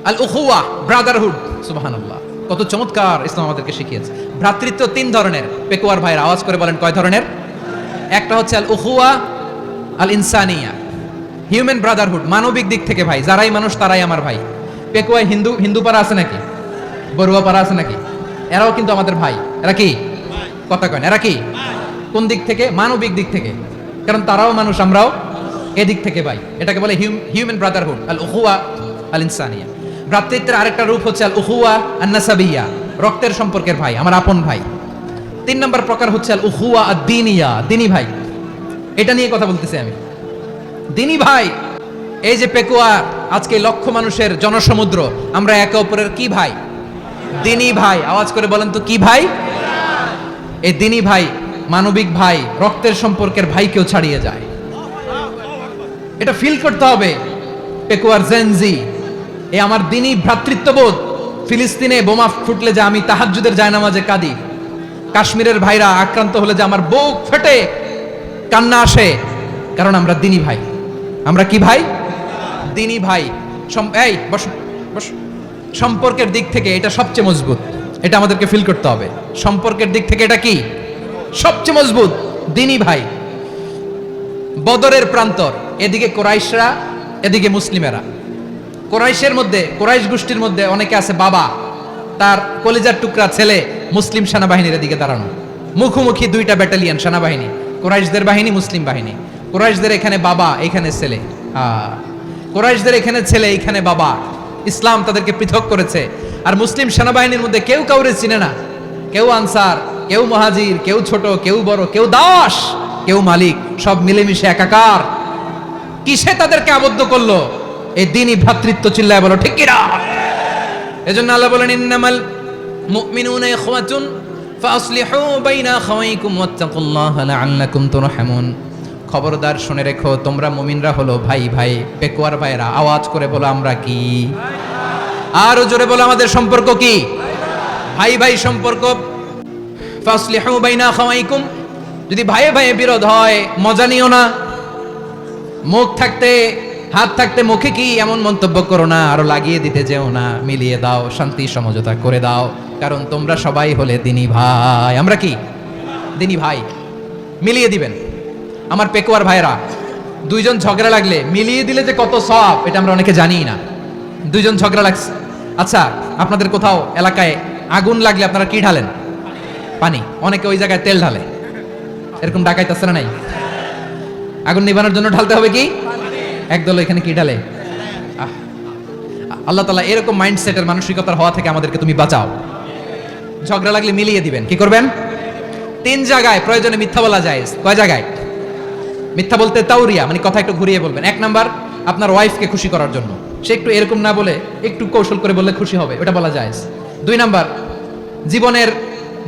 আল উখুয়া, ব্রাদারহুড। সুবহানাল্লাহ, কত চমৎকার ইসলাম আমাদেরকে শিখিয়েছে। ভ্রাতৃত্ব 3 ধরনের। পেকুয়ার ভাইয়ের আওয়াজ করে বলেন কয় ধরনের? একটা হচ্ছে আল উখুয়া আল ইনসানিয়া, হিউম্যান ব্রাদারহুড, মানবিক দিক থেকে ভাই। যারাই মানুষ তারাই আমার ভাই। পেকুয়ায় হিন্দু পাড়া আছে নাকি? বড়ুয়া পাড়া আছে নাকি? এরাও কিন্তু আমাদের ভাই। এরা কি? কথা কয় না, এরা কি? কোন দিক থেকে? মানবিক দিক থেকে। কারণ তারাও মানুষ, আমরাও এদিক থেকে ভাই। এটাকে বলে হিউম্যান ব্রাদারহুড, আল উখুয়া আল ইনসানিয়া। ভ্রাতৃত্বের আরেকটা রূপ হচ্ছে আল উখুয়া আন নাসাবিয়া, রক্তের সম্পর্কের ভাই, আমার আপন ভাই। 3 নম্বর প্রকার হচ্ছে আল উখুয়া আদ-দীনিয়া, দিনী ভাই। এটা নিয়ে কথা বলতেছি আমি। দিনী ভাই, এই যে পেকুয়া, আজকে লক্ষ মানুষের জনসমুদ্র, আমরা একে অপরের কি ভাই? দিনী ভাই। আওয়াজ করে বলেন তো কি ভাই? এই দিনী ভাই, মানবিক ভাই, রক্তের সম্পর্কের ভাইকেও ছাড়িয়ে যায়। এটা ফিল করতে হবে। পেকুয়ার জেনজি, এই আমার দিনী ভ্রাতৃত্ববোধ। ফিলিস্তিনে বোমা ফুটলে যে আমি তাহাজ্জুদের জায়নামাজে কাঁদি, কাশ্মীরের ভাইরা আক্রান্ত হলে যে আমার বুক ফেটে কান্না আসে, কারণ আমরা দিনী ভাই। আমরা কি ভাই? দিনী ভাই। এই বস বস। সম্পর্কের দিক থেকে এটা সবচেয়ে মজবুত, এটা আমাদেরকে ফিল করতে হবে। সম্পর্কের দিক থেকে এটা কি? সবচেয়ে মজবুত, দিনী ভাই। বদরের প্রান্তর, এদিকে কোরাইশরা, এদিকে মুসলিমেরা। কোরাইশের মধ্যে, কোরাইশ গোষ্ঠীর মধ্যে অনেকে আছে বাবা, তার কলিজার টুকরা ছেলে মুসলিম সেনাবাহিনীর এদিকে দাঁড়ানো, মুখোমুখি 2টা ব্যাটালিয়ন সেনাবাহিনী, কোরাইশদের বাহিনী, মুসলিম বাহিনী। কোরাইশদের এখানে বাবা, এখানে ছেলে। কোরাইশদের এখানে ছেলে, এখানে বাবা। ইসলাম তাদেরকে পৃথক করেছে। আর মুসলিম সেনাবাহিনীর মধ্যে কেউ কাউরে চিনে না, কেউ আনসার, কেউ মুহাজির, কেউ ছোট, কেউ বড়, কেউ দাস, কেউ মালিক, সব মিলেমিশে একাকার। কিসে তাদেরকে আবদ্ধ করলো? এই দ্বীনি ভ্রাতৃত্ব, চিল্লায় বলো ঠিক কিনা। এজন্য আল্লাহ বলেন ইন্নামাল মুমিনুনা ইখওয়াতুন ফাসলিহু বাইনা আখাওয়াইকুম ওয়াত্তাকুল্লাহা লাআল্লাকুম তুরহামুন। খবরদার শুনে রেখো, তোমরা মুমিনরা হলো ভাই ভাই। পেকুয়ার ভাইরা আওয়াজ করে বলো আমরা কি? আরো জোরে বলো আমাদের সম্পর্ক কি? ভাই ভাই সম্পর্ক। ফাসলিহু বাইনা আখাওয়াইকুম, যদি ভাইয়ে ভাইয়ে বিরোধ হয় মজা নিও না। মুখ থাকতে হাত থাকতে মুখে কি এমন মন্তব্য করো না, আরো লাগিয়ে দিতে যেও না। মিলিয়ে দাও, শান্তি সমঝোতা করে দাও, কারণ তোমরা সবাই হলে দিনী ভাই। আমরা কি দিনী ভাই? মিলিয়ে দিবেন। আমার পেকুয়ার ভাইরা, দুইজন ঝগড়া লাগলে মিলিয়ে দিলে যে কত সওয়াব, এটা আমরা অনেকে জানি না। দুইজন ঝগড়া লাগছে, আচ্ছা আপনাদের কোথাও এলাকায় আগুন লাগলে আপনারা কি ঢালেন? পানি। অনেকে ওই জায়গায় তেল ঢালে, এরকম ডাকাইতে আছে না নাই? আগুন নিভানোর জন্য ঢালতে হবে কি? একদল এখানে কি ঢালে? আল্লাহ তাআলা এরকম মাইন্ডসেটের মানসিকতার হওয়া থেকে আমাদেরকে তুমি বাঁচাও। ঝগড়া লাগলে মিলিয়ে দিবেন। কি করবেন? 3 জায়গায় প্রয়োজনে মিথ্যা বলা যায়। কয় জায়গায় মিথ্যা বলতে? তাওরিয়া, মানে কথা একটু ঘুরিয়ে বলবেন। 1 নাম্বার, আপনার ওয়াইফকে খুশি করার জন্য, সে একটু এরকম না বলে একটু কৌশল করে বললে খুশি হবে, ওটা বলা যায়। 2 নাম্বার,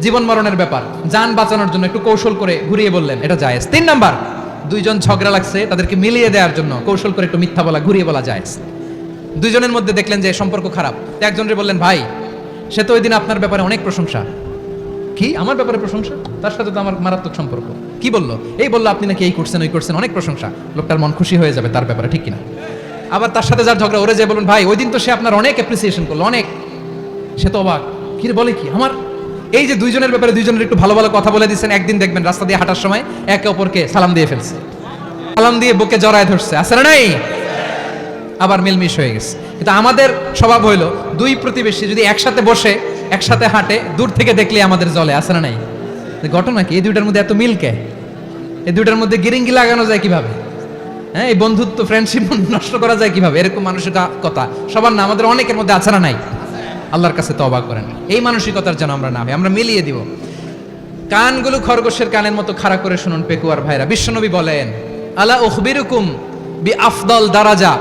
জীবন মরণের ব্যাপার, জান বাঁচানোর জন্য একটু কৌশল করে ঘুরিয়ে বললেন, এটা জায়েজ। 3 নাম্বার, দুইজন ঝগড়া লাগছে তাদেরকে মিলিয়ে দেওয়ার জন্য কৌশল করে একটু মিথ্যা বলা, ঘুরিয়ে বলা জায়েজ। দুইজনের মধ্যে দেখলেন যে সম্পর্ক খারাপ, একজনের বললেন ভাই সে তো ওই দিন আপনার ব্যাপারে অনেক প্রশংসা। কি আমার ব্যাপারে প্রশংসা? তার সাথে তো আমার মারাত্মক সম্পর্ক। কি বললো? এই বললো আপনি নাকি এই করছেন ওই করছেন, অনেক প্রশংসা। লোকটার মন খুশি হয়ে যাবে তার ব্যাপারে, ঠিক কিনা? আবার তার সাথে যার ঝগড়া, ওরে যে বলুন ভাই ওই দিন তো সে আপনার অনেক অ্যাপ্রিসিয়েশন করলো, অনেক। সে তো অবাক, কি রে বলে কি আমার? এই যে দুইজনের ব্যাপারে দুইজনের একটু ভালো ভালো কথা বলে দিচ্ছেন, একদিন দেখবেন রাস্তা দিয়ে হাঁটার সময় একে অপরকে সালাম দিয়ে ফেলছে, সালাম দিয়ে বুকে জড়ায় ধরছে, আছে না নাই? আবার মিলমিশ হয়ে গেছে। কিন্তু আমাদের স্বভাব হইলো দুই প্রতিবেশী যদি একসাথে বসে একসাথে হাঁটে, দূর থেকে দেখলে আমাদের জলে, আছে না নাই? ঘটনা কি? এই দুইটার মধ্যে এত মিলকে, এই দুইটার মধ্যে গিরিঙ্গি লাগানো যায় কিভাবে? হ্যাঁ, এই বন্ধুত্ব ফ্রেন্ডশিপ নষ্ট করা যায় কিভাবে? এরকম মানসিকতা সবার না, আমাদের অনেকের মধ্যে আছে না নাই? আল্লাহর কাছে তওবা করেন, এই মানসিকতার যেন আমরা না হই, আমরা মিলিয়ে দিব। কানগুলো খরগোশের কানের মতো খাড়া করে শুনুন পেকুয়ার ভাইরা। বিশ্বনবী বলেন আলা উখবিরুকুম বি আফদাল দারাজা,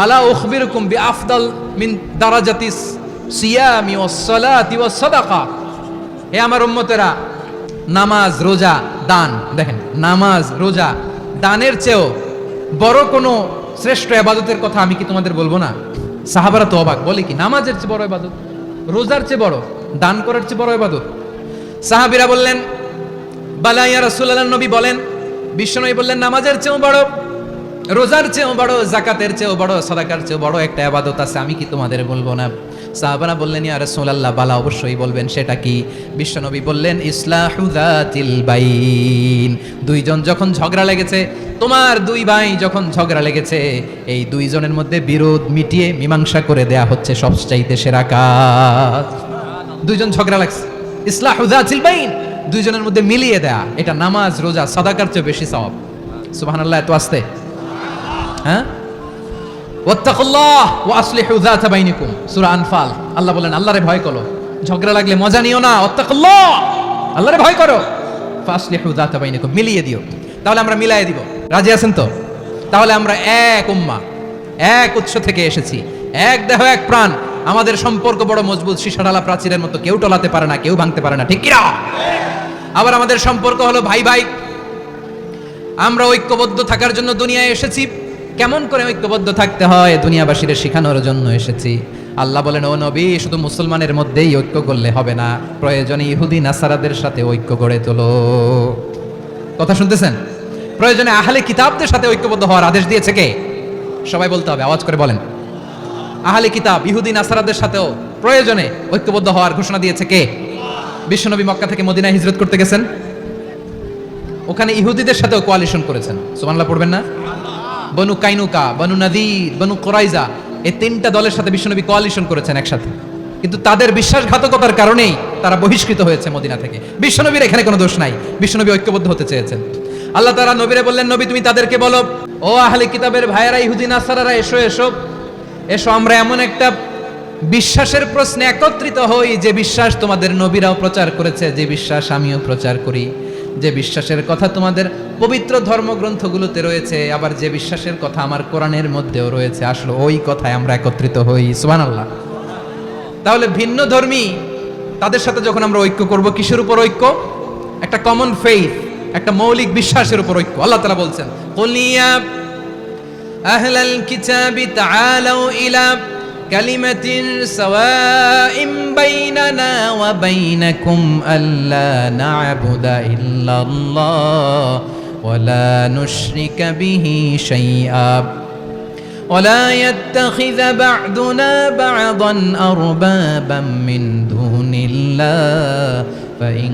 আলা উখবিরুকুম বি আফদাল মিন দারাজাতিস সিয়ামি ওয়াস সালাতি ওয়াস সাদাকা। হে আমার উম্মতেরা, নামাজ রোজা দান, দেখেন নামাজ রোজা দানের চেয়েও বড় কোনো শ্রেষ্ঠ ইবাদতের কথা আমি কি তোমাদের বলবো না? সাহাবারা তো অবাক, বলে কি নামাজের চেয়ে বড় ইবাদত, রোজার চেয়ে বড়, দান করার চেয়ে বড় ইবাদত? সাহাবীরা বললেন বালা ইয়া রাসূলুল্লাহ, নবী বলেন, বিশ্বনবী বললেন নামাজের চেয়েও বড়, রোজার চেয়েও বড়, যাকাতের চেয়েও বড়, সাদাকার চেয়েও বড় একটা ইবাদত আছে, আমি কি তোমাদের বলবো না? সাহাবারা বললেন ইয়া রাসূলুল্লাহ বালা, অবশ্যই বলবেন, সেটা কি? বিশ্বনবী বললেন ইসলাহু যাতিল বাইন। দুইজন যখন ঝগড়া লেগেছে, তোমার দুই ভাই যখন ঝগড়া লেগেছে, এই দুইজনের মধ্যে বিরোধ মিটিয়ে মীমাংসা করে দেয়া হচ্ছে সবচাইতে সেরা কাজ। দুইজন ঝগড়া লাগছে, ইসলাহু যাতিল বাইন, দুইজনের মধ্যে মিলিয়ে দেয়া, এটা নামাজ রোজা সাদাকার চেয়ে বেশি সওয়াব। সুবহানাল্লাহ, এত আস্তে? হ্যাঁ, ওয়াত্তাকুল্লাহ ওয়া আসলিহু যাতা বাইনিকুম, সূরা আনফাল। আল্লাহ বলেন আল্লাহরে ভয় করো, ঝগড়া লাগলে মজা নিও না, ওয়াত্তাকুল্লাহ, আল্লাহরে ভয় করো, ফাসলিহু যাতা বাইনিকুম, মিলিয়ে দিও। তাহলে আমরা মিলায়ে দিব, রাজি আছেন তো? তাহলে আমরা এক উম্মাহ, এক উৎস থেকে এসেছি, এক দেহ এক প্রাণ, আমাদের সম্পর্ক বড় মজবুত, সীসাঢালা প্রাচীরের মতো, কেউ টলাতে পারে না, কেউ ভাঙতে পারে না, ঠিক কিনা? আবার আমাদের সম্পর্ক হলো ভাই ভাই, আমরা ঐক্যবদ্ধ থাকার জন্য দুনিয়ায় এসেছি। কেমন করে ঐক্যবদ্ধ থাকতে হয় দুনিয়াবাসীর শেখানোর জন্য এসেছি। আল্লাহ বলেন ও নবী, শুধু মুসলমানের মধ্যেই ঐক্য করলে হবে না, প্রয়োজনে ইহুদি নাসারাদের সাথে ঐক্য গড়ে তোলো। কথা শুনতেছেন? প্রয়োজনে আহলে কিতাবদের সাথে ঐক্যবদ্ধ হওয়ার আদেশ দিয়েছে কে? সবাই বলতে হবে, আওয়াজ করে বলেন। আহলে কিতাব ইহুদি নাসারাদের সাথেও প্রয়োজনে ঐক্যবদ্ধ হওয়ার ঘোষণা দিয়েছে কে? বিশ্বনবী মক্কা থেকে মদিনায় হিজরত করতে গেছেন, ওখানে ইহুদিদের সাথেও কোয়ালিশন করেছেন। সুবহানাল্লাহ পড়বেন না? বনু কাইনুকা, বনু নাদির, বনু কুরাইজা, এই 3টা দলের সাথে বিশ্বনবী কোয়ালিশন করেছেন একসাথে, কিন্তু তাদের বিশ্বাসঘাতকতার কারণেই তারা বহিষ্কৃত হয়েছে মদিনা থেকে। বিশ্বনবীর এখানে কোনো দোষ নাই, বিশ্বনবী ঐক্যবদ্ধ হতে চেয়েছেন। আল্লাহ তাআলা নবীরে বললেন, নবী তুমি তাদেরকে বলো, ও আহলে কিতাবের ভাইয়েরা, ইহুদি নাসারারা, এসো এসো এসো, আমরা এমন একটা বিশ্বাসের প্রশ্নে একত্রিত হই, যে বিশ্বাস তোমাদের নবীরাও প্রচার করেছে, যে বিশ্বাস আমিও প্রচার করি, যে বিশ্বাসের কথা তোমাদের পবিত্র ধর্মগ্রন্থগুলোতে রয়েছে, আবার যে বিশ্বাসের কথা আমার কোরআনের মধ্যেও রয়েছে, আসলে ওই কথায় আমরা একত্রিত হই। সুবহানাল্লাহ। তাহলে ভিন্ন ধর্মী তাদের সাথে যখন আমরা ঐক্য করব, কিসের উপর ঐক্য? একটা কমন ফেইথ, একটা মৌলিক বিশ্বাসের উপর ঐক্য। আল্লাহ তাআলা বলছেন, কুল ইয়া আহলাল কিতাবি তাআলাউ ইলা কালিমাতিন সাওয়াইন বাইনানা ওয়া বাইনাকুম আল্লা না'বুদা ইল্লাল্লাহ ওয়া লা নুশরিকা বিহি শাইআ ولا يتخذ بعضنا بعضا أربابا من دون الله فإن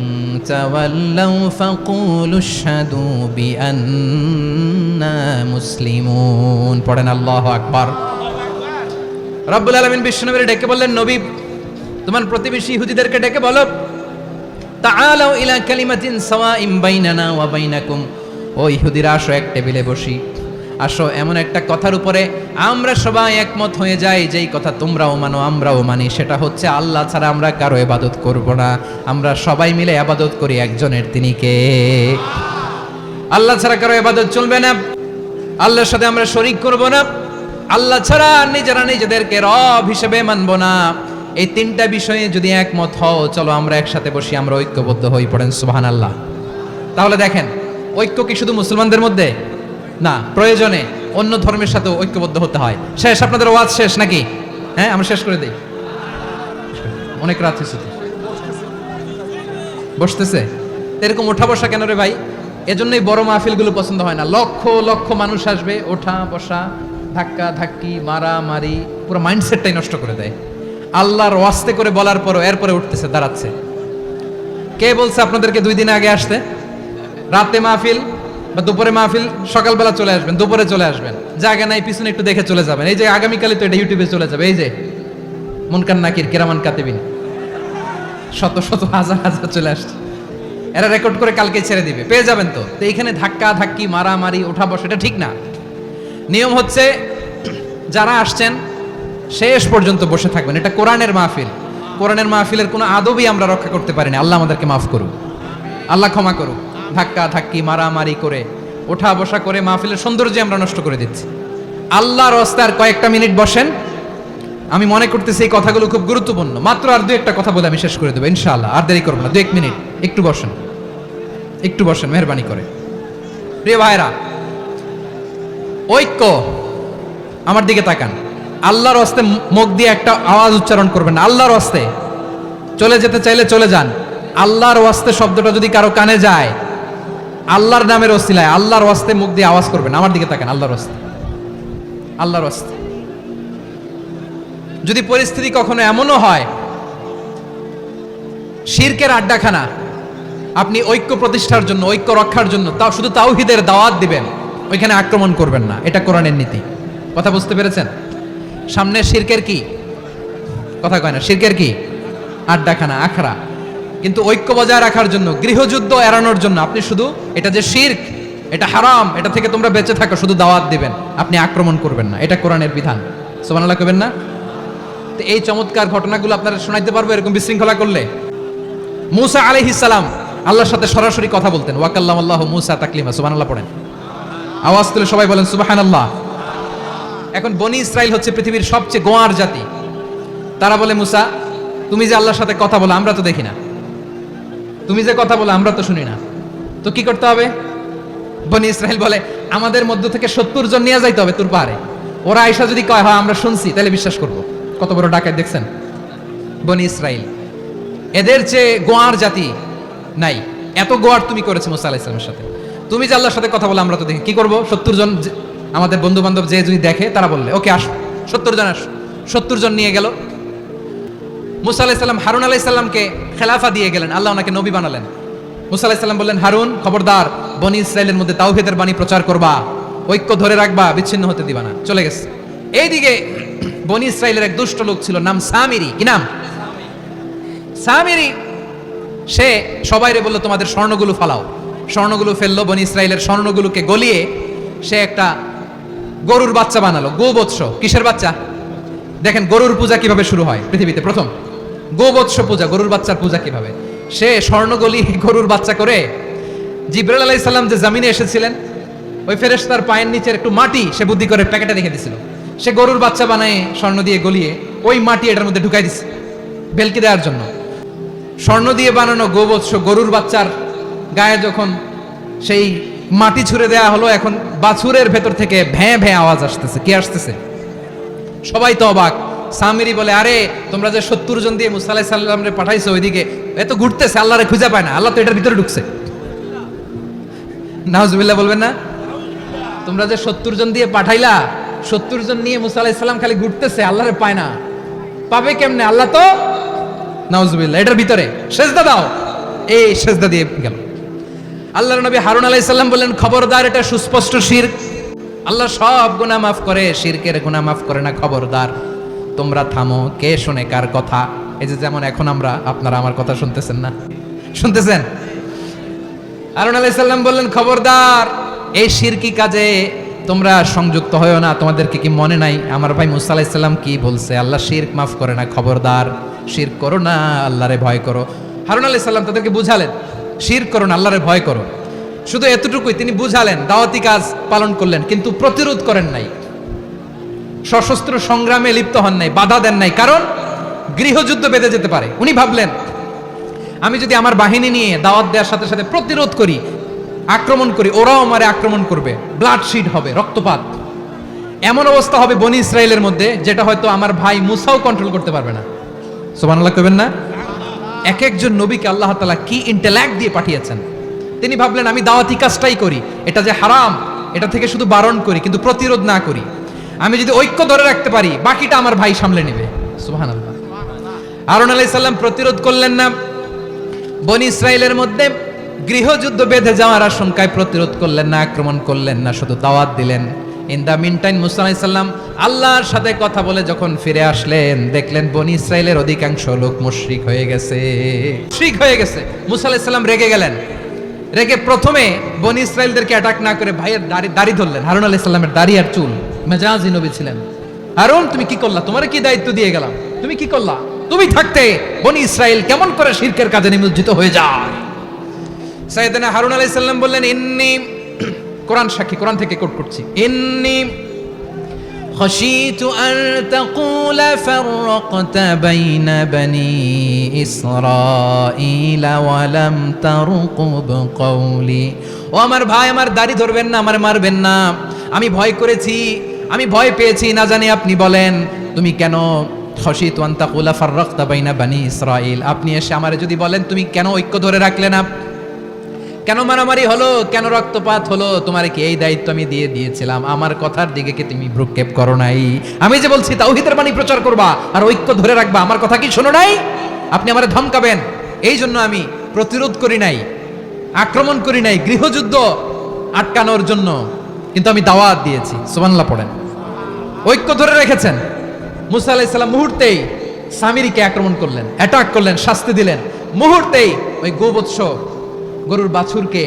تولوا فقولوا اشهدوا بأننا مسلمون পড়েন আল্লাহু আকবার। রব্বুল আলামিন বিশ্বনবীকে ডেকে বললেন, নবী তোমার প্রতিবেশী ইহুদিদেরকে ডেকে বলো, তাআলাউ ইলা কালিমাতিন সাওয়াইন বাইনানা ওয়া বাইনাকুম, ও ইহুদিরা আসো এক টেবিলে বসি, আসো এমন একটা কথার উপরে আমরা সবাই একমত হয়ে যাই, যেই কথা তোমরাও মানো আমরাও মানি, সেটা হচ্ছে আল্লাহ ছাড়া আমরা কারো ইবাদত করব না, আমরা সবাই মিলে ইবাদত করি একজনের, তিনি কে? আল্লাহ ছাড়া কারো ইবাদত চলবে না, আল্লাহর সাথে আমরা শরীক করব না, আল্লাহ ছাড়া নিজেরা নিজেদেরকে রব হিসেবে মানব না। এই তিনটা বিষয়ে যদি একমত হও, চলো আমরা একসাথে বসি, আমরা ঐক্যবদ্ধ হই। পড়েন সুবহানাল্লাহ। তাহলে দেখেন, ঐক্য কি শুধু মুসলমানদের মধ্যে না, প্রয়োজনে অন্য ধর্মের সাথে ঐক্যবদ্ধ হতে হয়। শেষ, আপনাদের ওয়াজ শেষ নাকি? হ্যাঁ, আমরা শেষ করে দেই, অনেক রাত হয়েছে। বসতেছে এরকম ওঠা বসা কেন রে ভাই? এজন্যই বড় মাহফিলগুলো পছন্দ হয় না। লক্ষ লক্ষ মানুষ আসবে, ওঠা বসা, ধাক্কা ধাক্কি, মারামারি, পুরো মাইন্ডসেটটাই নষ্ট করে দেয়। আল্লাহর ওয়াস্তে করে বলার পরও এরপরে উঠতেছে, দাঁড়াচ্ছে। কে বলছে আপনাদেরকে 2 দিন আগে আসতে? রাতে মাহফিল বা দুপুরে মাহফিল, সকালবেলা চলে আসবেন, দুপুরে চলে আসবেন, জায়গা নাই পিছনে একটু দেখে চলে যাবেন। এই যে আগামীকালে তো এটা ইউটিউবে চলে যাবে, এই যে মুনকার নাকির কিরামান কাতিবিন, শত শত হাজার হাজার চলে আসছে, এরা রেকর্ড করে কালকে ছেড়ে দিবে, পেয়ে যাবেন। তো এইখানে ধাক্কা ধাক্কি, মারামারি, ওঠা বসা, এটা ঠিক না। নিয়ম হচ্ছে যারা আসছেন শেষ পর্যন্ত বসে থাকবেন। এটা কোরআনের মাহফিল, কোরআনের মাহফিলের কোনো আদবই আমরা রক্ষা করতে পারি না। আল্লাহ আমাদেরকে মাফ করুক, আল্লাহ ক্ষমা করুক। ধাক্কা ধাক্কি, মারামারি করে, ওঠা বসা করে মাহফিলের সৌন্দর্য আমরা নষ্ট করে দিচ্ছি। আল্লাহর রাস্তায় কয়েকটা মিনিট বসেন। আমি মনে করতেছি এই কথাগুলো খুব গুরুত্বপূর্ণ। মাত্র আর 2-1টা কথা বলে আমি শেষ করে দেবো ইনশাআল্লাহ, আর দেরি করবো না। 2-1 মিনিট একটু বসেন, একটু বসেন মেহরবানি করে। প্রিয় ভাইরা, ঐক্য, আমার দিকে তাকান। আল্লাহর রাস্তায় মুখ দিয়ে একটা আওয়াজ উচ্চারণ করবেন না। আল্লাহর রাস্তায় চলে যেতে চাইলে চলে যান। আল্লাহর ওয়াস্তে শব্দটা যদি কারো কানে যায়, আল্লাহর নামের ওসিলায় আল্লাহর ওয়াস্তে মুখ দিয়ে আওয়াজ করবেন। আমার দিকে তাকান, আল্লাহর ওয়াস্তে, আল্লাহর ওয়াস্তে। যদি পরিস্থিতি কখনো এমনও হয় শিরকের আড্ডাখানা, আপনি ঐক্য প্রতিষ্ঠার জন্য, ঐক্য রক্ষার জন্য তাও শুধু তাওহীদের দাওয়াত দিবেন, ওইখানে আক্রমণ করবেন না। এটা কোরআনের নীতি। কথা বুঝতে পেরেছেন? সামনে শিরকের কি কথা কয় না, শিরকের কি আড্ডাখানা, আখড়া। কিন্তু ঐক্য বজায় রাখার জন্য, গৃহযুদ্ধ এড়ানোর জন্য আপনি শুধু এটা যে শিরক, এটা হারাম, এটা থেকে তোমরা বেঁচে থাকো, শুধু দাওয়াত দিবেন, আপনি আক্রমণ করবেন না। এটা কোরআনের বিধান। সুবহানাল্লাহ কইবেন না? তো এই চমৎকার ঘটনাগুলো আপনারা শোনাইতে পারবো এরকম বিশৃঙ্খলা করলে। মূসা আলাইহিস সালাম আল্লাহর সাথে সরাসরি কথা বলতেন। ওয়াকাল্লামাল্লাহু মূসা তাকলিমা। সুবহানাল্লাহ পড়েন, আওয়াজ তুলে সবাই বলেন সুবহানাল্লাহ। এখন বনি ইসরাইল হচ্ছে পৃথিবীর সবচেয়ে গোয়ার জাতি। তারা বলে, মূসা তুমি যে আল্লাহর সাথে কথা বলো আমরা তো দেখি না, তুমি যে কথা বলো আমরা তো শুনি না, তো কি করতে হবে? বনি ইসরাইল বলে, আমাদের মধ্য থেকে 70 জন নিয়ে যাইতে হবে তোর পাহাড়ে। ওরা আয়েশা যদি কয় হ্যাঁ আমরা শুনছি, তাহলে বিশ্বাস করবো। কত বড় ডাকাত দেখছেন বনি ইসরাইল। এদের চেয়ে গোয়ার জাতি নাই। এত গোয়ার তুমি করেছো মুসা আলাইহিস সালামের সাথে। তুমি যে আল্লাহর সাথে কথা বলো আমরা তো দেখি, কি করবো? 70 জন আমাদের বন্ধু বান্ধব যে যদি দেখে, তারা বললে ওকে আসো, 70 জন আসো। 70 জন নিয়ে গেল। মুসা আলাইহিস সালাম হারুন আলাইহিস সালামকে খেলাফা দিয়ে গেলেন, আল্লাহ ওনাকে নবী বানালেন। মুসা আলাইহিস সালাম বললেন, হারুন খবরদার, বনি ইসরাইলের মধ্যে তাওহীদের বাণী প্রচার করবা, ঐক্য ধরে রাখবা, বিচ্ছিন্ন হতে দিবা না। চলে গেছে। এইদিকে বনি ইসরাইলের এক দুষ্ট লোক ছিল, নাম সামিরি। কি নাম? সামিরি। সে সবাইরে বললো তোমাদের স্বর্ণগুলো ফালাও। স্বর্ণগুলো ফেললো। বনি ইসরাইলের স্বর্ণগুলোকে গলিয়ে সে একটা গরুর বাচ্চা বানালো, গোবৎস। কিসের বাচ্চা? দেখেন গরুর পূজা কিভাবে শুরু হয় পৃথিবীতে প্রথম, গোবৎস পূজা, গরুর বাচ্চার পূজা কিভাবে। সে স্বর্ণগলি গরুর বাচ্চা করে জিবরাইল আলাইহিস সালাম যে জমিনে এসেছিলেন, ওই ফেরেশতার পায়ের নিচের একটু মাটি সে বুদ্ধি করে প্যাকেটে রেখে দিছিল। সে গরুর বাচ্চা বানায় স্বর্ণ দিয়ে গলিয়ে ওই মাটি এটার মধ্যে ঢুকাই দিছে ভেলকি দেওয়ার জন্য। স্বর্ণ দিয়ে বানানো গোবৎস গরুর বাচ্চার গায়ে যখন সেই মাটি ছুঁড়ে দেয়া হলো, এখন বাছুরের ভেতর থেকে ভ্যাঁ ভ্যাঁ আওয়াজ আসতেছে। কি আসতেছে? সবাই তো অবাক। সামিরি বলে, আরে তোমরা যে 70 জন দিয়ে মুসা আলাইহিস সালামরে পাঠাইছো ওইদিকে, এত ঘুরতেছে, আল্লাহরে খুঁজে পায় না, আল্লাহ তো এটার ভিতরে ঢুকছে। নাউজুবিল্লাহ বলবেন না? তোমরা যে 70 জন দিয়ে পাঠাইলা, 70 জন নিয়ে মুসা আলাইহিস সালাম খালি ঘুরতেছে, আল্লাহরে পায় না, পাবে কেমনে? আল্লাহ তো নাউজুবিল্লাহ এটার ভিতরে, সেজদা দাও। এই সেজদা দিয়ে গেল। আল্লাহর নবী হারুন আলাইহিস সালাম বললেন, খবরদার, এটা সুস্পষ্ট শিরক। আল্লাহ সব গুনাহ মাফ করে, শিরকের গুনাহ মাফ করে না, খবরদার। তোমরা থামো, কে শুনে কার কথা? এই যে যেমন এখন আপনারা আমার কথা শুনতেছেন না? শুনতেছেন? হারুন আলাইহিস সালাম বললেন, খবরদার, এই শিরকি কাজে তোমরা সংযুক্ত হয়ো না। তোমাদেরকে কি মনে নাই আমার ভাই মুসা আলাইহিস সালাম কি বলছে? আল্লাহ শিরক মাফ করে না, খবরদার শিরক করো না, আল্লাহরে ভয় করো। হারুন আলাইহিস সালাম তাদেরকে বুঝালেন, শিরক করো না, আল্লাহরে ভয় করো। শুধু এতটুকুই তিনি বুঝালেন, দাওয়াতি কাজ পালন করলেন, কিন্তু প্রতিরোধ করেন নাই, সশস্ত্র সংগ্রামে লিপ্ত হন নাই, বাধা দেন নাই, কারণ গৃহযুদ্ধ বেঁধে যেতে পারে। উনি ভাবলেন, আমি যদি আমার বাহিনী নিয়ে দাওয়াত দেওয়ার সাথে সাথে প্রতিরোধ করি, আক্রমণ করি, ওরাও আমারে আক্রমণ করবে, ব্লাডশিড হবে, রক্তপাত, এমন অবস্থা হবে বনি ইসরায়েলের মধ্যে যেটা হয়তো আমার ভাই মুসাও কন্ট্রোল করতে পারবে না। সুবহানাল্লাহ কইবেন না? এক একজন নবীকে আল্লাহ তাআলা কি ইন্টেলেক্ট দিয়ে পাঠিয়েছেন। তিনি ভাবলেন, আমি দাওয়াতি কাজটাই করি, এটা যে হারাম এটা থেকে শুধু বারণ করি, কিন্তু প্রতিরোধ না করি। আমি যদি ঐক্য ধরে রাখতে পারি, বাকিটা আমার ভাই সামলে নেবে। সুবহানাল্লাহ। হারুন আলাইহিস সালাম প্রতিরোধ করলেন না, বনি ইসরায়েলের মধ্যে গৃহযুদ্ধ বেঁধে যাওয়ার আশঙ্কায় প্রতিরোধ করলেন না, আক্রমণ করলেন না, শুধু দাওয়াত দিলেন। ইন দা মিন টাইম মুসা আলাইহিস সালাম আল্লাহর সাথে কথা বলে যখন ফিরে আসলেন, দেখলেন বনি ইসরায়েলের অধিকাংশ লোক মুশরিক হয়ে গেছে, মুশরিক হয়ে গেছে। মুসা আলাইহিস সালাম রেগে গেলেন। রেগে প্রথমে বনি ইসরায়েলদেরকে অ্যাটাক না করে ভাইয়ের দাড়ি ধরলেন। হারুন আলাইহিস সালামের দাড়ি আর চুল, মেজাজি নবী ছিলেন। হারুন, তুমি কি করলা? তোমার কি দায়িত্ব দিয়ে গেলাম, তুমি কি করলা? তুমি থাকতে বনি ইসরায়েল কেমন করে শিরকের কাজে নিমজ্জিত হয়ে যায়? সাইয়েদনা হারুন আলাইহিস সালাম বললেন, ইন্নী, কোরআন সাক্ষী, কোরআন থেকে কোট করছি, ইন্নী خشيت أن تقول فرقت بين بني إسرائيل ولم ترقب قولي। ও আমার ভাই, আমার দাড়ি ধরবেন না, আমার মারবেন না। আমি ভয় করেছি, আমি ভয় পেয়েছি, না জানি আপনি বলেন তুমি কেন খশিতু আন তাকুলা ফাররাকতা বাইনা বানি ইসরাইল, আপনি এসে আমারে যদি বলেন তুমি কেন ঐক্য ধরে রাখলে না, কেন মারামারি হলো, কেন রক্তপাত হলো, তোমারে কি এই দায়িত্ব আমি দিয়ে দিয়েছিলাম? আমার কথার দিকে কি তুমি ভ্রুক্ষেপ করো নাই? আমি যে বলছি তাওহীদের বাণী প্রচার করবা আর ঐক্য ধরে রাখবা, আমার কথা কি শোনো নাই? আপনি আমারে ধমকাবেন, এই জন্য আমি প্রতিরোধ করি নাই, আক্রমণ করি নাই, গৃহযুদ্ধ আটকানোর জন্য, কিন্তু আমি দাওয়াত দিয়েছি। সুবহানাল্লাহ পড়েন। ঐক্য ধরে রেখেছেন। মুসা আলাইহিস সালাম মুহূর্তেই সামিরিকে আক্রমণ করলেন, অ্যাটাক করলেন, শাস্তি দিলেন। মুহূর্তেই ওই গোবৎস গরুর বাছুরকে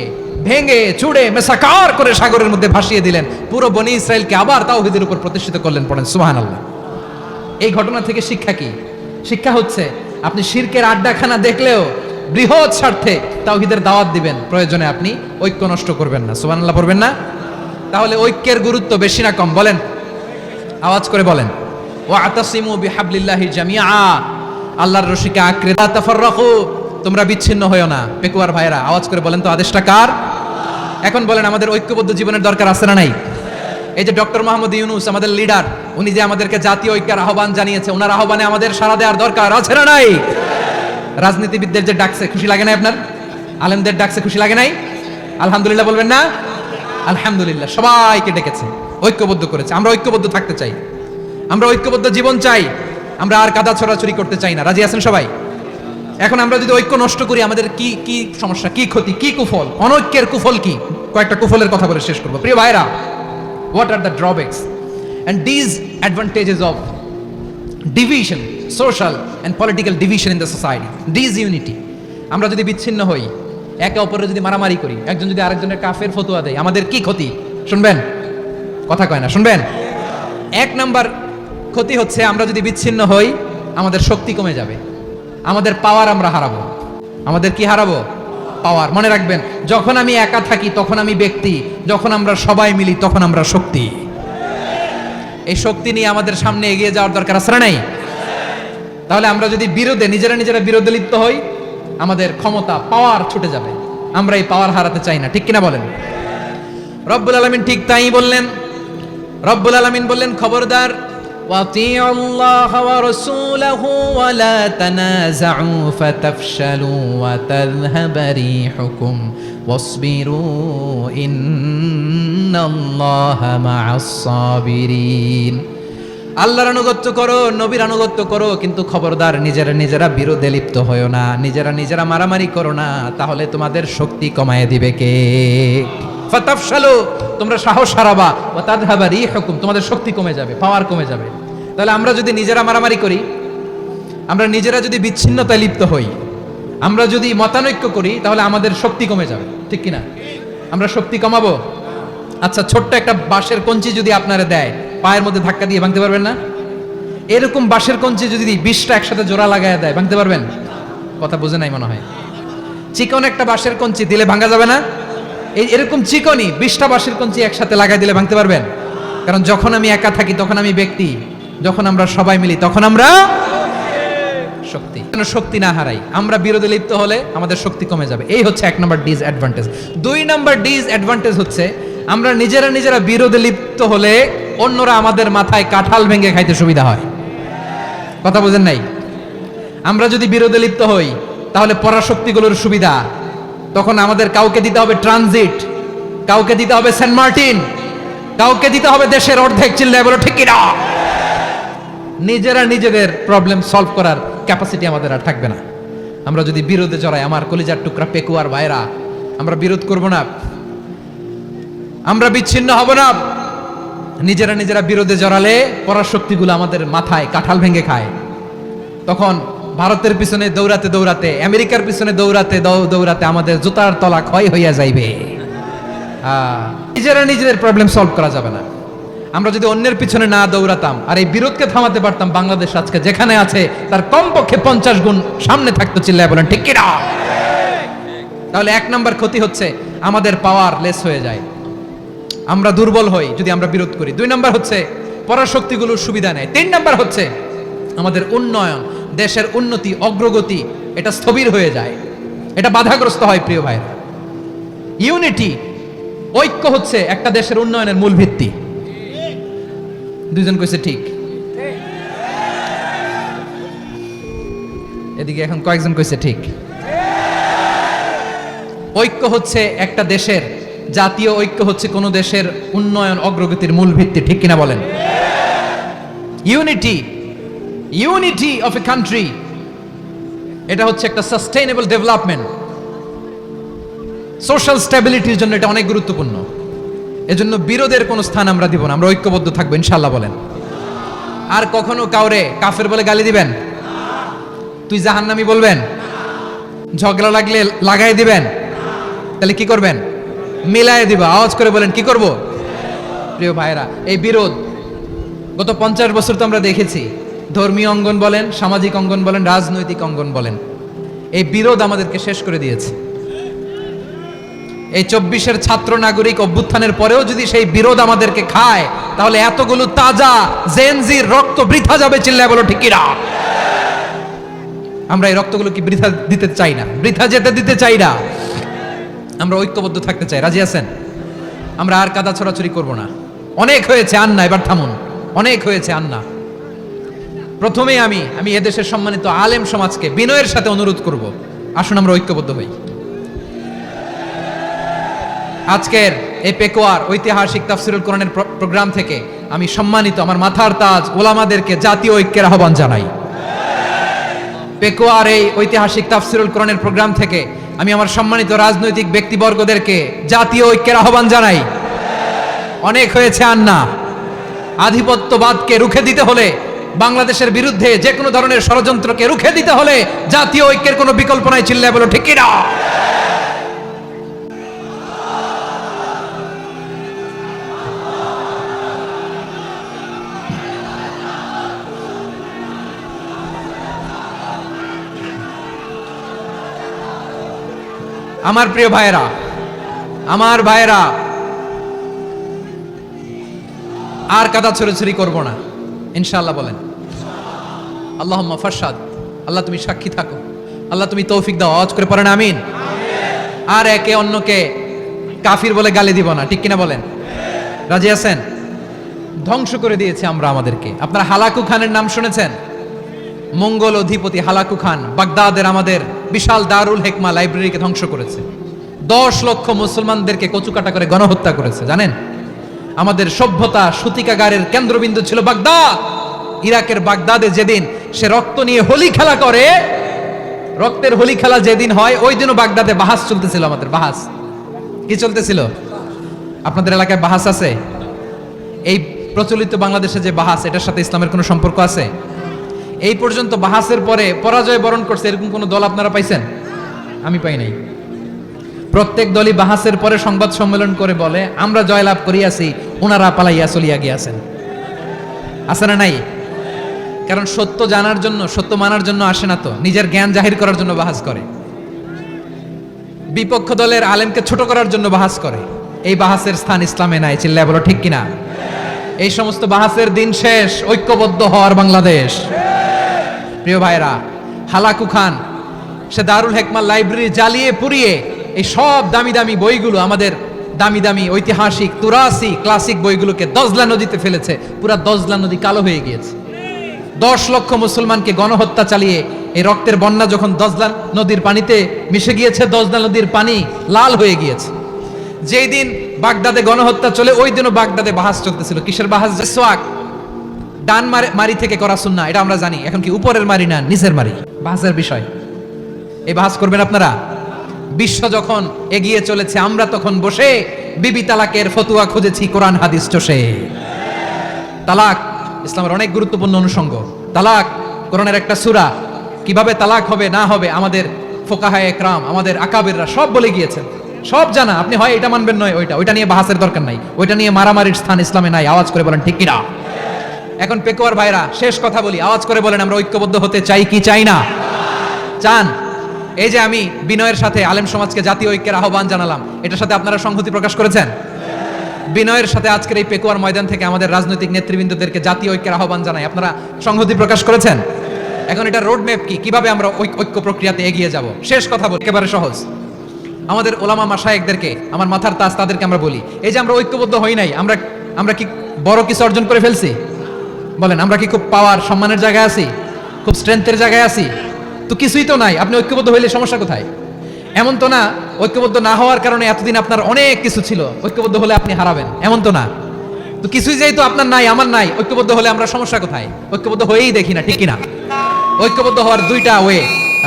ভেঙে চুড়ে মেসাকার করে সাগরের মধ্যে ভাসিয়ে দিলেন। পুরো বনি ইসরায়েলকে আবার তাওহীদের উপর প্রতিষ্ঠিত করলেন। পড়েন সুবহানাল্লাহ। এই ঘটনা থেকে শিক্ষা কি? শিক্ষা হচ্ছে, আপনি শিরকের আড্ডাখানা দেখলেও বৃহৎ স্বার্থে তাওহীদের দাওয়াত দিবেন, প্রয়োজনে আপনি ঐক্য নষ্ট করবেন না। সুবহানাল্লাহ পড়বেন না? তাহলে ঐক্যের গুরুত্ব বেশি না কম? বলেন, আওয়াজ করে বলেন। ওয়াতাসিমু বিহাবলিল্লাহি জামিআ, আল্লাহর রশিকে আঁকড়ে লা তাফাররাকু, তোমরা বিচ্ছিন্ন হয়ো না। পেকুয়ার ভাইরা আওয়াজ করে বলেন তো, আদেশটা কার? এখন বলেন, আমাদের ঐক্যবদ্ধ জীবনের দরকার আছে না নাই? এই যে ডক্টর মোহাম্মদ ইউনূস আমাদের লিডার, উনি যে আমাদেরকে জাতীয় ঐক্যের আহ্বান জানিয়েছে, ওনার আহ্বানে আমাদের সাড়া দেওয়ার দরকার আছে না নাই? রাজনীতিবিদদের যে ডাকছে, খুশি লাগে না আপনার? আলেমদের ডাকছে, খুশি লাগে নাই? আলহামদুলিল্লাহ বলবেন না? আলহামদুলিল্লাহ, সবাইকে ডেকেছে, ঐক্যবদ্ধ করেছে। আমরা ঐক্যবদ্ধ থাকতে চাই, আমরা ঐক্যবদ্ধ জীবন চাই, আমরা আর কাদা ছড়াছড়ি করতে চাই না। রাজি আছেন সবাই? এখন আমরা যদি ঐক্য নষ্ট করি, আমাদের কি কি সমস্যা, কি ক্ষতি, কি কুফল? অনৈক্যের কুফল কি? কয়েকটা কুফলের কথা বলে শেষ করবো। প্রিয় ভাইরা, what are the drawbacks and disadvantages of division, social and political division in the society, disunity? আমরা যদি বিচ্ছিন্ন হই, একে অপরের যদি মারামারি করি, একজন যদি আরেকজনের কাফের ফতোয়া দেয়, আমাদের কি ক্ষতি? শুনবেন? কথা কয় না, শুনবেন? এক নাম্বার ক্ষতি হচ্ছে আমরা যদি বিচ্ছিন্ন হই আমাদের শক্তি কমে যাবে, আমাদের পাওয়ার আমরা হারাবো। আমাদের কি হারাবো? পাওয়ার। মনে রাখবেন, যখন আমি একা থাকি তখন আমি ব্যক্তি, যখন আমরা সবাই মিলি তখন আমরা শক্তি। এই শক্তি নিয়ে আমাদের সামনে এগিয়ে যাওয়ার দরকার আছে না নাই? তাহলে আমরা যদি নিজেরা বিরোধে লিপ্ত হই আমাদের ক্ষমতা, পাওয়ার ছুটে যাবে। আমরা এই পাওয়ার হারাতে চাই না, ঠিক কিনা বলেন? রব্বুল আলামিন ঠিক তাই বললেন। রব্বুল আলামিন বললেন, খবরদার, ওয়াতিউ আল্লাহ ওয়া রাসূলাহু ওয়া লা তানাযাউ ফাতাফশালু ওয়া তাযহাবা রিহুকুম ওয়াসবিরু ইন্নাল্লাহা মা'আস সাবিরিন। আল্লাহর আনুগত্য করো, নবীর আনুগত্য করো, কিন্তু খবরদার নিজেরা বিরোধে লিপ্ত হয়ো না, নিজেরা মারামারি করো না, তাহলে তোমাদের শক্তি কমায় দিবে কে? ফাতাফশালু, তোমরা সাহস হারাবা, ওয়া তাযহাবা রিহুকুম, তোমাদের শক্তি কমে যাবে, পাওয়ার কমে যাবে। তাহলে আমরা যদি নিজেরা মারামারি করি, আমরা নিজেরা যদি বিচ্ছিন্নতায় লিপ্ত হই, আমরা যদি মতানৈক্য করি, তাহলে আমাদের শক্তি কমে যাবে, ঠিক কিনা? আমরা শক্তি কমাবো। আচ্ছা, ছোট্ট একটা বাঁশের কঞ্চি যদি আপনারা দেয়, পায়ের মধ্যে ধাক্কা দিয়ে ভাঙতে পারবেন না? এরকম বাঁশের কঞ্চি যদি 20টা একসাথে জোড়া লাগায় দেয়, ভাঙতে পারবেন? কথা বুঝে নাই মনে হয়। চিকন একটা বাঁশের কঞ্চি দিলে ভাঙা যাবে না? এরকম চিকনই 20টা বাঁশের কঞ্চি একসাথে লাগাই দিলে ভাঙতে পারবেন? কারণ যখন আমি একা থাকি তখন আমি ব্যক্তি, যখন আমরা সবাই মিলি তখন আমরা শক্তি। কেন শক্তি না হারাই? আমরা বিরোধে লিপ্ত হলে আমাদের শক্তি কমে যাবে। এই হচ্ছে 1 নম্বর ডিসঅ্যাডভান্টেজ। 2 নম্বর ডিসঅ্যাডভান্টেজ হচ্ছে আমরা নিজেরা বিরোধে লিপ্ত হলে অন্যরা আমাদের মাথায় কাঁঠাল ভেঙে খাইতে সুবিধা হয়। কথা বুঝেন নাই? আমরা যদি বিরোধে লিপ্ত হই তাহলে পরাশক্তিগুলোর সুবিধা, তখন আমাদের কাউকে দিতে হবে ট্রানজিট, কাউকে দিতে হবে সেন্ট মার্টিন, কাউকে দিতে হবে দেশের অর্ধেক। চিল্লায় বলো ঠিক কিনা? নিজেদের প্রবলেম সলভ করার ক্যাপাসিটি আমাদের আর থাকবে না। আমরা যদি বিরোধে জড়াই, আমার কলিজার টুকরা পেকুয়ার ভাইরা, আমরা বিরোধ করব না, আমরা বিচ্ছিন্ন হব না। নিজেরা বিরোধে জড়ালে পরাশক্তিগুলো আমাদের মাথায় কাঁঠাল ভেঙে খায়। তখন ভারতের পিছনে দৌড়াতে, আমেরিকার পিছনে দৌড়াতে আমাদের জুতার তলা ক্ষয় হইয়া যাইবে। নিজেদের প্রবলেম সলভ করা যাবে না। আমরা যদি অন্যের পিছনে না দৌড়াতাম আর এই বিরোধকে থামাতে পারতাম, বাংলাদেশ আজকে যেখানে আছে তার কমপক্ষে 50 গুণ সামনে থাকতো। চিল্লায় বলেন ঠিক কিনা? তাহলে 1 নম্বর ক্ষতি হচ্ছে আমাদের পাওয়ার লেস হয়ে যায়, আমরা দুর্বল হই যদি আমরা বিরোধ করি। 2 নম্বর হচ্ছে পরাশক্তিগুলোর সুবিধা নেয়। 3 নম্বর হচ্ছে আমাদের উন্নয়ন, দেশের উন্নতি, অগ্রগতি, এটা স্থবির হয়ে যায়, এটা বাধাগ্রস্ত হয়। প্রিয় ভাইরা, ইউনিটি, ঐক্য হচ্ছে একটা দেশের উন্নয়নের মূল ভিত্তি। 2 জন কইছে ঠিক, এদিকে এখন কয়েকজন কইছে ঠিক। ঐক্য হচ্ছে একটা দেশের, জাতীয় ঐক্য হচ্ছে কোন দেশের উন্নয়ন, অগ্রগতির মূল ভিত্তি, ঠিক কিনা বলেন? ইউনিটি অফ এ কান্ট্রি, এটা হচ্ছে একটা সাস্টেইনেবল ডেভেলপমেন্ট, সোশ্যাল স্ট্যাবিলিটির জন্য এটা অনেক গুরুত্বপূর্ণ। এজন্য বিরোধের কোনো স্থান আমরা দিব না, আমরা ঐক্যবদ্ধ থাকবো ইনশাআল্লাহ বলেন। আর কখনো কাউরে কাফের বলে গালি দিবেন? তুই জাহান্নামী বলবেন? ঝগড়া লাগলে লাগাই দিবেন? তাহলে কি করবেন? মিলায় দিবা। আওয়াজ করে বলেন কি করব? প্রিয় ভাইরা, এই বিরোধ গত 50 বছর তো আমরা দেখেছি, ধর্মীয় অঙ্গন বলেন, সামাজিক অঙ্গন বলেন, রাজনৈতিক অঙ্গন বলেন, এই বিরোধ আমাদেরকে শেষ করে দিয়েছে। এই 24-এর ছাত্র নাগরিক অভ্যুত্থানের পরেও যদি সেই বিরোধ আমাদেরকে খায়, তাহলে এতগুলো তাজা জেনজির রক্ত বৃথা যাবে। চিল্লায় বলো ঠিক কিনা? আমরা এই রক্তগুলো কি বৃথা দিতে চাই না, বৃথা যেতে দিতে চাই না। আমরা ঐক্যবদ্ধ থাকতে চাই। রাজি আছেন? আমরা আর কাদা ছড়াছড়ি করব না। অনেক হয়েছে আন্না, এবার থামুন। অনেক হয়েছে আন্না। প্রথমেই আমি এদেশের সম্মানিত আলেম সমাজকে বিনয়ের সাথে অনুরোধ করব, আসুন আমরা ঐক্যবদ্ধ হই। আজকের এই পেকুয়ার ঐতিহাসিক তাফসিরুল কোরআনের প্রোগ্রাম থেকে আমি সম্মানিত আমার মাথার তাজ ওলামাদেরকে জাতীয় ঐক্যের আহ্বান জানাই। পেকুয়ার এই ঐতিহাসিক তাফসিরুল কোরআনের প্রোগ্রাম থেকে আমি আমার সম্মানিত রাজনৈতিক ব্যক্তিবর্গদেরকে জাতীয় ঐক্যের আহ্বান জানাই। অনেক হয়েছে আন্না। আধিপত্যবাদকে রুখে দিতে হলে, বাংলাদেশের বিরুদ্ধে যে কোনো ধরনের ষড়যন্ত্রকে রুখে দিতে হলে জাতীয় ঐক্যের কোনো বিকল্প নাই। চিল্লায় বলো ঠিক কিনা? আমার প্রিয় ভাইয়েরা, আমার ভাইয়েরা, আর কাদা ছড়াছড়ি করব না ইনশাআল্লাহ। বলেন আল্লাহুম্মা ফারশাদ। আল্লাহ তুমি সাক্ষী থাকো, আল্লাহ তুমি তৌফিক দাও। আওয়াজ করে পড়েন আমিন। আর একে অন্যকে কাফির বলে গালি দিব না, ঠিক কিনা বলেন? রাজি আছেন? ধ্বংস করে দিয়েছে আমরা আমাদেরকে। আপনারা হালাকু খানের নাম শুনেছেন? মঙ্গল অধিপতি হালাকু খান বাগদাদের আমাদের বিশাল দারুল হেকমা লাইব্রেরিকে ধ্বংস করেছে। 10 লক্ষ মুসলমানদেরকে কচুকাটা করে গণহত্যা করেছে। জানেন, আমাদের সভ্যতা সূতিকাগারের কেন্দ্রবিন্দু ছিল বাগদাদ। ইরাকের বাগদাদে যেদিন সে রক্ত নিয়ে হোলি খেলা করে, রক্তের হোলি খেলা যেদিন হয়, ওই দিনও বাগদাদে বাহাস চলতেছিল। আমাদের বাহাস কি চলতেছিল? আপনাদের এলাকায় বাহাস আছে? এই প্রচলিত বাংলাদেশে যে বাহাস, এটার সাথে ইসলামের কোনো সম্পর্ক আছে? এই পর্যন্ত বাহাসের পরে পরাজয় বরণ করছে এরকম কোন দল আপনারা পাইছেন? আমি পাই নাই। প্রত্যেক দলই বাহাসের পরে সংবাদ সম্মেলন করে বলে আমরা জয়লাভ করিয়াছি, ওনারা পালাইয়া চলিয়া গিয়াছেন। আছে না নাই? কারণ সত্য জানার জন্য, সত্য মানার জন্য আসে না, তো নিজের জ্ঞান জাহির করার জন্য বাহাস করে। বিপক্ষ দলের আলেমকে ছোট করার জন্য বাহাস করে। এই বাহাসের স্থান ইসলামে নাই। চিল্লায় বলো ঠিক কিনা? এই সমস্ত বাহাসের দিন শেষ। ঐক্যবদ্ধ হওয়ার বাংলাদেশ। প্রিয় ভাইরা, হালাকু খান সে দারুল হেকমা লাইব্রেরি জ্বালিয়ে পুড়িয়ে এই সব দামি দামি বইগুলো, আমাদের দামি দামি ঐতিহাসিক তুরাসি ক্লাসিক বইগুলোকে দজলা নদীতে ফেলেছে। পুরা দজলা নদী কালো হয়ে গিয়েছে। 10 লক্ষ মুসলমানকে গণহত্যা চালিয়ে এই রক্তের বন্যা যখন দজলা নদীর পানিতে মিশে গিয়েছে, দজলা নদীর পানি লাল হয়ে গিয়েছে। যেই দিন বাগদাদে গণহত্যা চলে, ওই দিনও বাগদাদে বাহাস চলতেছিল। কিসের বাহাস? সোয়াক, ডান মারি থেকে করা সুন্নাহ, এটা আমরা জানি। এখন কি উপরের মারি না নিচের মারি? বাহাসের বিষয়। এই বাহাস করবেন আপনারা? বিশ্ব যখন এগিয়ে চলেছে, আমরা তখন বসে বিবি তালাকের ফতুয়া খুঁজেছি কোরআন হাদিস চষে। তালাক ইসলামের অনেক গুরুত্বপূর্ণ অনুষঙ্গ। তালাক কোরআনের একটা সূরা। কিভাবে তালাক হবে না হবে আমাদের ফোকাহায়ে একরাম, আমাদের আকাবেররা সব বলে গিয়েছেন, সব জানা। আপনি হয় এটা মানবেন, নয় ওইটা নিয়ে বাহাসের দরকার নাই, ওইটা নিয়ে মারামারির স্থান ইসলামে নাই। আওয়াজ করে বলেন ঠিক কিনা? এখন পেকুয়ার ভাইরা, শেষ কথা বলি, আওয়াজ করে বলেন আমরা ঐক্যবদ্ধ হতে চাই কি চাই না? চান? এই যে আমি বিনয়ের সাথে আলেম সমাজকে জাতীয় ঐক্যের আহ্বান জানালাম, এটার সাথে আপনারা সংহতি প্রকাশ করেছেন? বিনয়ের সাথে আজকের এই পেকুয়ার ময়দান থেকে আমাদের রাজনৈতিক নেতৃবৃন্দদেরকে জাতীয় ঐক্যের আহ্বান জানাই, আপনারা সংহতি প্রকাশ করেছেন? এখন এটা রোড ম্যাপ কি, কিভাবে আমরা ঐক্য প্রক্রিয়াতে এগিয়ে যাব? শেষ কথা বলি, একেবারে সহজ। আমাদের ওলামা মাশায়েখদেরকে, আমার মাথার তাজ তাদেরকে আমরা বলি, এই যে আমরা ঐক্যবদ্ধ হই নাই, আমরা কি বড় কিছু অর্জন করে ফেলছি? বলেন, আমরা কি খুব পাওয়ার সম্মানের জায়গায় আছি? খুব স্ট্রেংথের জায়গায় আছি? তো কিছুই তো নাই। আপনি ঐক্যবদ্ধ হইলে সমস্যা কোথায়? এমন তো না ঐক্যবদ্ধ না হওয়ার কারণে এতদিন আপনার অনেক কিছু ছিল, ঐক্যবদ্ধ হলে আপনি হারাবেন, এমন তো না। তো কিছুই যেহেতু আপনার নাই, আমার নাই, ঐক্যবদ্ধ হলে আমরা সমস্যা কোথায়? ঐক্যবদ্ধ হয়েই দেখি না, ঠিক কিনা? ঐক্যবদ্ধ হওয়ার দুইটা ওয়ে।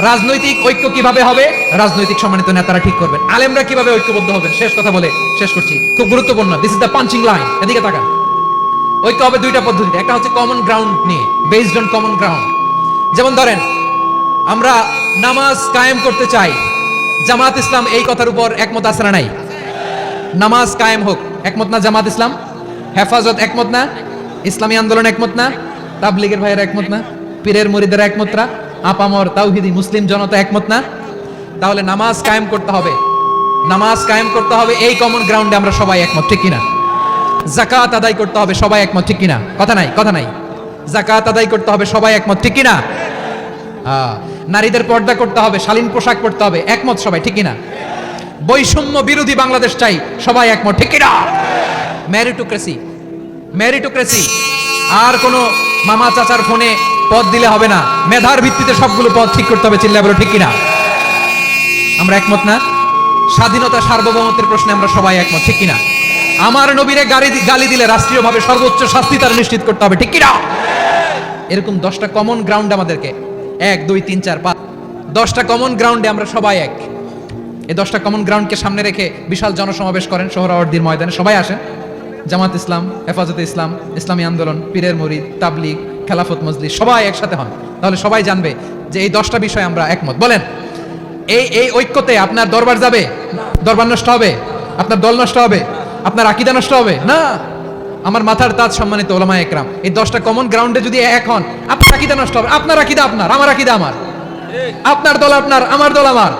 রাজনৈতিক ঐক্য কিভাবে হবে? রাজনৈতিক সম্মানিত নেতারা ঠিক করবেন। আলেমরা কিভাবে ঐক্যবদ্ধ হবেন? শেষ কথা বলে শেষ করছি, খুব গুরুত্বপূর্ণ। This is the punching line. এদিকে তাকান। ঐক্য হবে দুইটা পদ্ধতিতে। একটা হচ্ছে কমন গ্রাউন্ড নিয়ে, বেসড অন কমন গ্রাউন্ড। যেমন ধরেন, আমরা নামাজ কায়েম করতে চাই, জামাত ইসলাম এই কথার উপর একমত আছে না নাই? নামাজ কায়েম হোক, একমত না জামাত ইসলাম? হেফাজত একমত না? ইসলামী আন্দোলন একমত না? তাবলীগের ভাইয়েরা একমত না? পীরের মুরিদেরা একমত না? আপামর তাওহীদি মুসলিম জনতা একমত না? তাহলে নামাজ কায়েম করতে হবে, নামাজ কায়েম করতে হবে, এই কমন গ্রাউন্ডে আমরা সবাই একমত, ঠিক কিনা? যাকাত আদায় করতে হবে, সবাই একমত, ঠিক কিনা? কথা নাই। যাকাত আদায় করতে হবে, সবাই একমত, ঠিক কিনা? নারীদের পর্দা করতে হবে, শালীন পোশাক পরতে হবে, একমত সবাই, ঠিক কিনা? বৈষম্য বিরোধী বাংলাদেশ চাই, সবাই একমত, ঠিক কিনা? মেরিটোক্রেসি, আর কোনো মামা চাচার ফোনে পদ দিলে হবে না, মেধার ভিত্তিতে সবগুলো পদ ঠিক করতে হবে। চিল্লায় বলো ঠিক কিনা? আমরা একমত না? স্বাধীনতা সার্বভৌমত্বের প্রশ্নে আমরা সবাই একমত, ঠিক কিনা? আমার নবীরে গালি দিলে রাষ্ট্রীয়ভাবে সর্বোচ্চ শাস্তি তার নিশ্চিত করতে হবে, ঠিক কিনা? এরকম 10টা কমন গ্রাউন্ড আমাদেরকে, 1 2 3 4 5 10টা কমন গ্রাউন্ডে আমরা সবাই এক। এই 10টা কমন গ্রাউন্ডকে সামনে রেখে বিশাল জনসমাবেশ করেন সোহরাওয়ার্দীর ময়দানে, সবাই আসেন। জামাত ইসলাম, হেফাজতে ইসলাম, ইসলামী আন্দোলন, পীরের মুরিদ, তাবলীগ, খেলাফত মজলিস, সবাই একসাথে হন। তাহলে সবাই জানবে যে এই 10টা বিষয় আমরা একমত। বলেন, এই ঐক্যতে আপনার দরবার যাবে? দরবার নষ্ট হবে? আপনার দল নষ্ট হবে? আপনার আকীদা নষ্ট হবে না? আমার মাথার তাজ সম্মানিত ওলামায়ে একরাম, এই 10টা কমন গ্রাউন্ডে যদি এক হন, আপনার আকীদা নষ্ট হবে? আপনার আকীদা আপনার, আমার আকীদা আমার, আপনার দল আপনার, আমার দল আমার।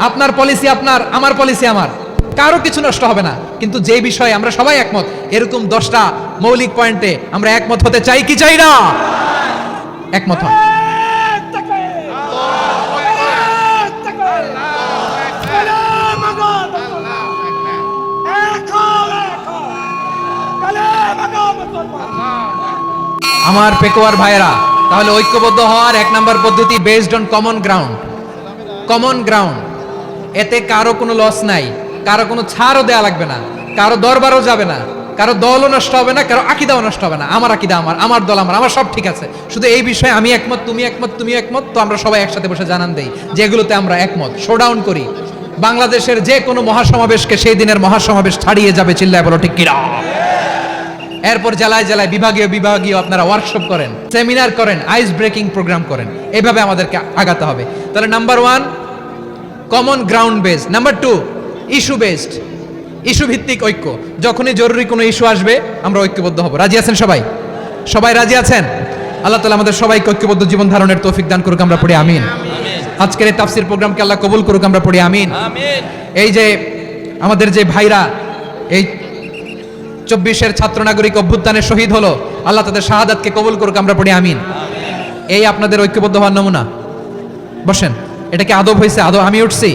আপনার পলিসি আপনার, আমার পলিসি আমার, কারো কিছু নষ্ট হবে না। কিন্তু যে বিষয়ে আমরা সবাই একমত, এরকম 10টা মৌলিক পয়েন্টে আমরা একমত হতে চাই কি চাই না? একমত হন। আমার পেকোয়ার ভাইয়েরা, তাহলে ঐক্যবদ্ধ হওয়ার 1 নম্বর পদ্ধতি based on common ground. Common ground, এতে কারো কোনো লস নাই, কারো কোনো ছাড়ও দেয়া লাগবে না, কারো দরবারও যাবে না, কারো দলও নষ্ট হবে না, কারো আকিদাও নষ্ট হবে না। আমার আকিদা আমার, আমার দল আমার, আমার সব ঠিক আছে। শুধু এই বিষয়ে আমি একমত, তুমি একমত, তুমি একমত, তো আমরা সবাই একসাথে বসে জানান দেই যেগুলোতে আমরা একমত, শোডাউন করি। বাংলাদেশের যে কোনো মহাসমাবেশকে সেই দিনের মহাসমাবেশ ছাড়িয়ে যাবে, চিল্লায় বলো ঠিক কিনা। এরপর জেলায় জেলায় বিভাগীয় বিভাগীয় আপনারা ওয়ার্কশপ করেন, সেমিনার করেন, আইস ব্রেকিং প্রোগ্রাম করেন, এভাবে আমাদেরকে আগাতে হবে। তাহলে number 1 common ground based, number 2 issue based, issue ভিত্তিক ঐক্য। যখনই জরুরি কোনো ইস্যু আসবে আমরা ঐক্যবদ্ধ হব। রাজি আছেন সবাই? সবাই রাজি আছেন? আল্লাহ তাআলা আমাদের সবাইকে ঐক্যবদ্ধ জীবন ধারণের তৌফিক দান করুক, আমরা পড়ি আমিন। আজকের এই তাফসীর প্রোগ্রামকে আল্লাহ কবুল করুক, আমরা পড়ি আমিন। এই যে আমাদের যে ভাইরা এই 24-এর ছাত্র নাগরিক অভ্যুত্থানে শহীদ হলো, আল্লাহ তাদের শাহাদাতকে কবুল করুক, আমরা পড়ি আমিন। এই আপনাদের ঐক্যবদ্ধ হওয়ার নমুনা। বসেন, এটা কি আদব হয়েছে? আদব আমি উঠছি,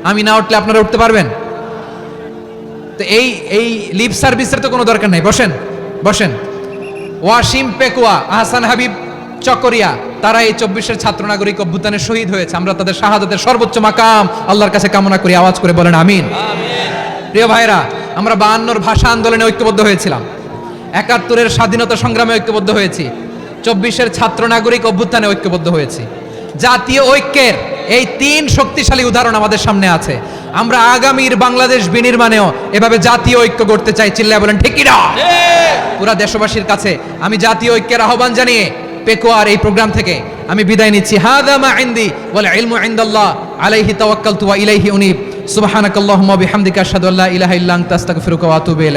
আমি না উঠলে আপনারা উঠতে পারবেন? তো এই লিপ সার্ভিসের তো কোনো দরকার নাই। বসেন বসেন। ওয়াসিম পেকুয়া, আহসান হাবিব চকরিয়া, তারা এই 24-এর ছাত্র নাগরিক অভ্যুত্থানে শহীদ হয়েছে। আমরা তাদের শাহাদাতের সর্বোচ্চ মাকাম আল্লাহর কাছে কামনা করি। আওয়াজ করে বলেন আমিন। প্রিয় ভাইরা, আমরা 52-র ভাষা আন্দোলনে ঐক্যবদ্ধ হয়েছিলাম, 71-এর স্বাধীনতা সংগ্রামে ঐক্যবদ্ধ হয়েছি, 24-এর ছাত্র নাগরিক অভ্যুত্থানে ঐক্যবদ্ধ হয়েছি। জাতীয় ঐক্যের এই 3 শক্তিশালী উদাহরণ আমাদের সামনে আছে। আমরা আগামীর বাংলাদেশ বিনির্মাণেও এভাবে জাতীয় ঐক্য গড়তে চাই, চিল্লায় বলেন ঠিক কিনা। পুরা দেশবাসীর কাছে আমি জাতীয় ঐক্যের আহ্বান জানিয়ে পেকোয়ার এই প্রোগ্রাম থেকে আমি বিদায় নিচ্ছি। হাদা মা ইনদি ওয়াল ইলমু ইনদাল্লাহ আলাইহি তাওয়াক্কালতু ওয়া ইলাইহি উনীব। সুবহানাকাল্লাহুম্মা ওয়া বিহামদিকা আশহাদু আল্লা ইলাহা ইল্লা আনতা আস্তাগফিরুকা ওয়া আতুবু ইলাইক।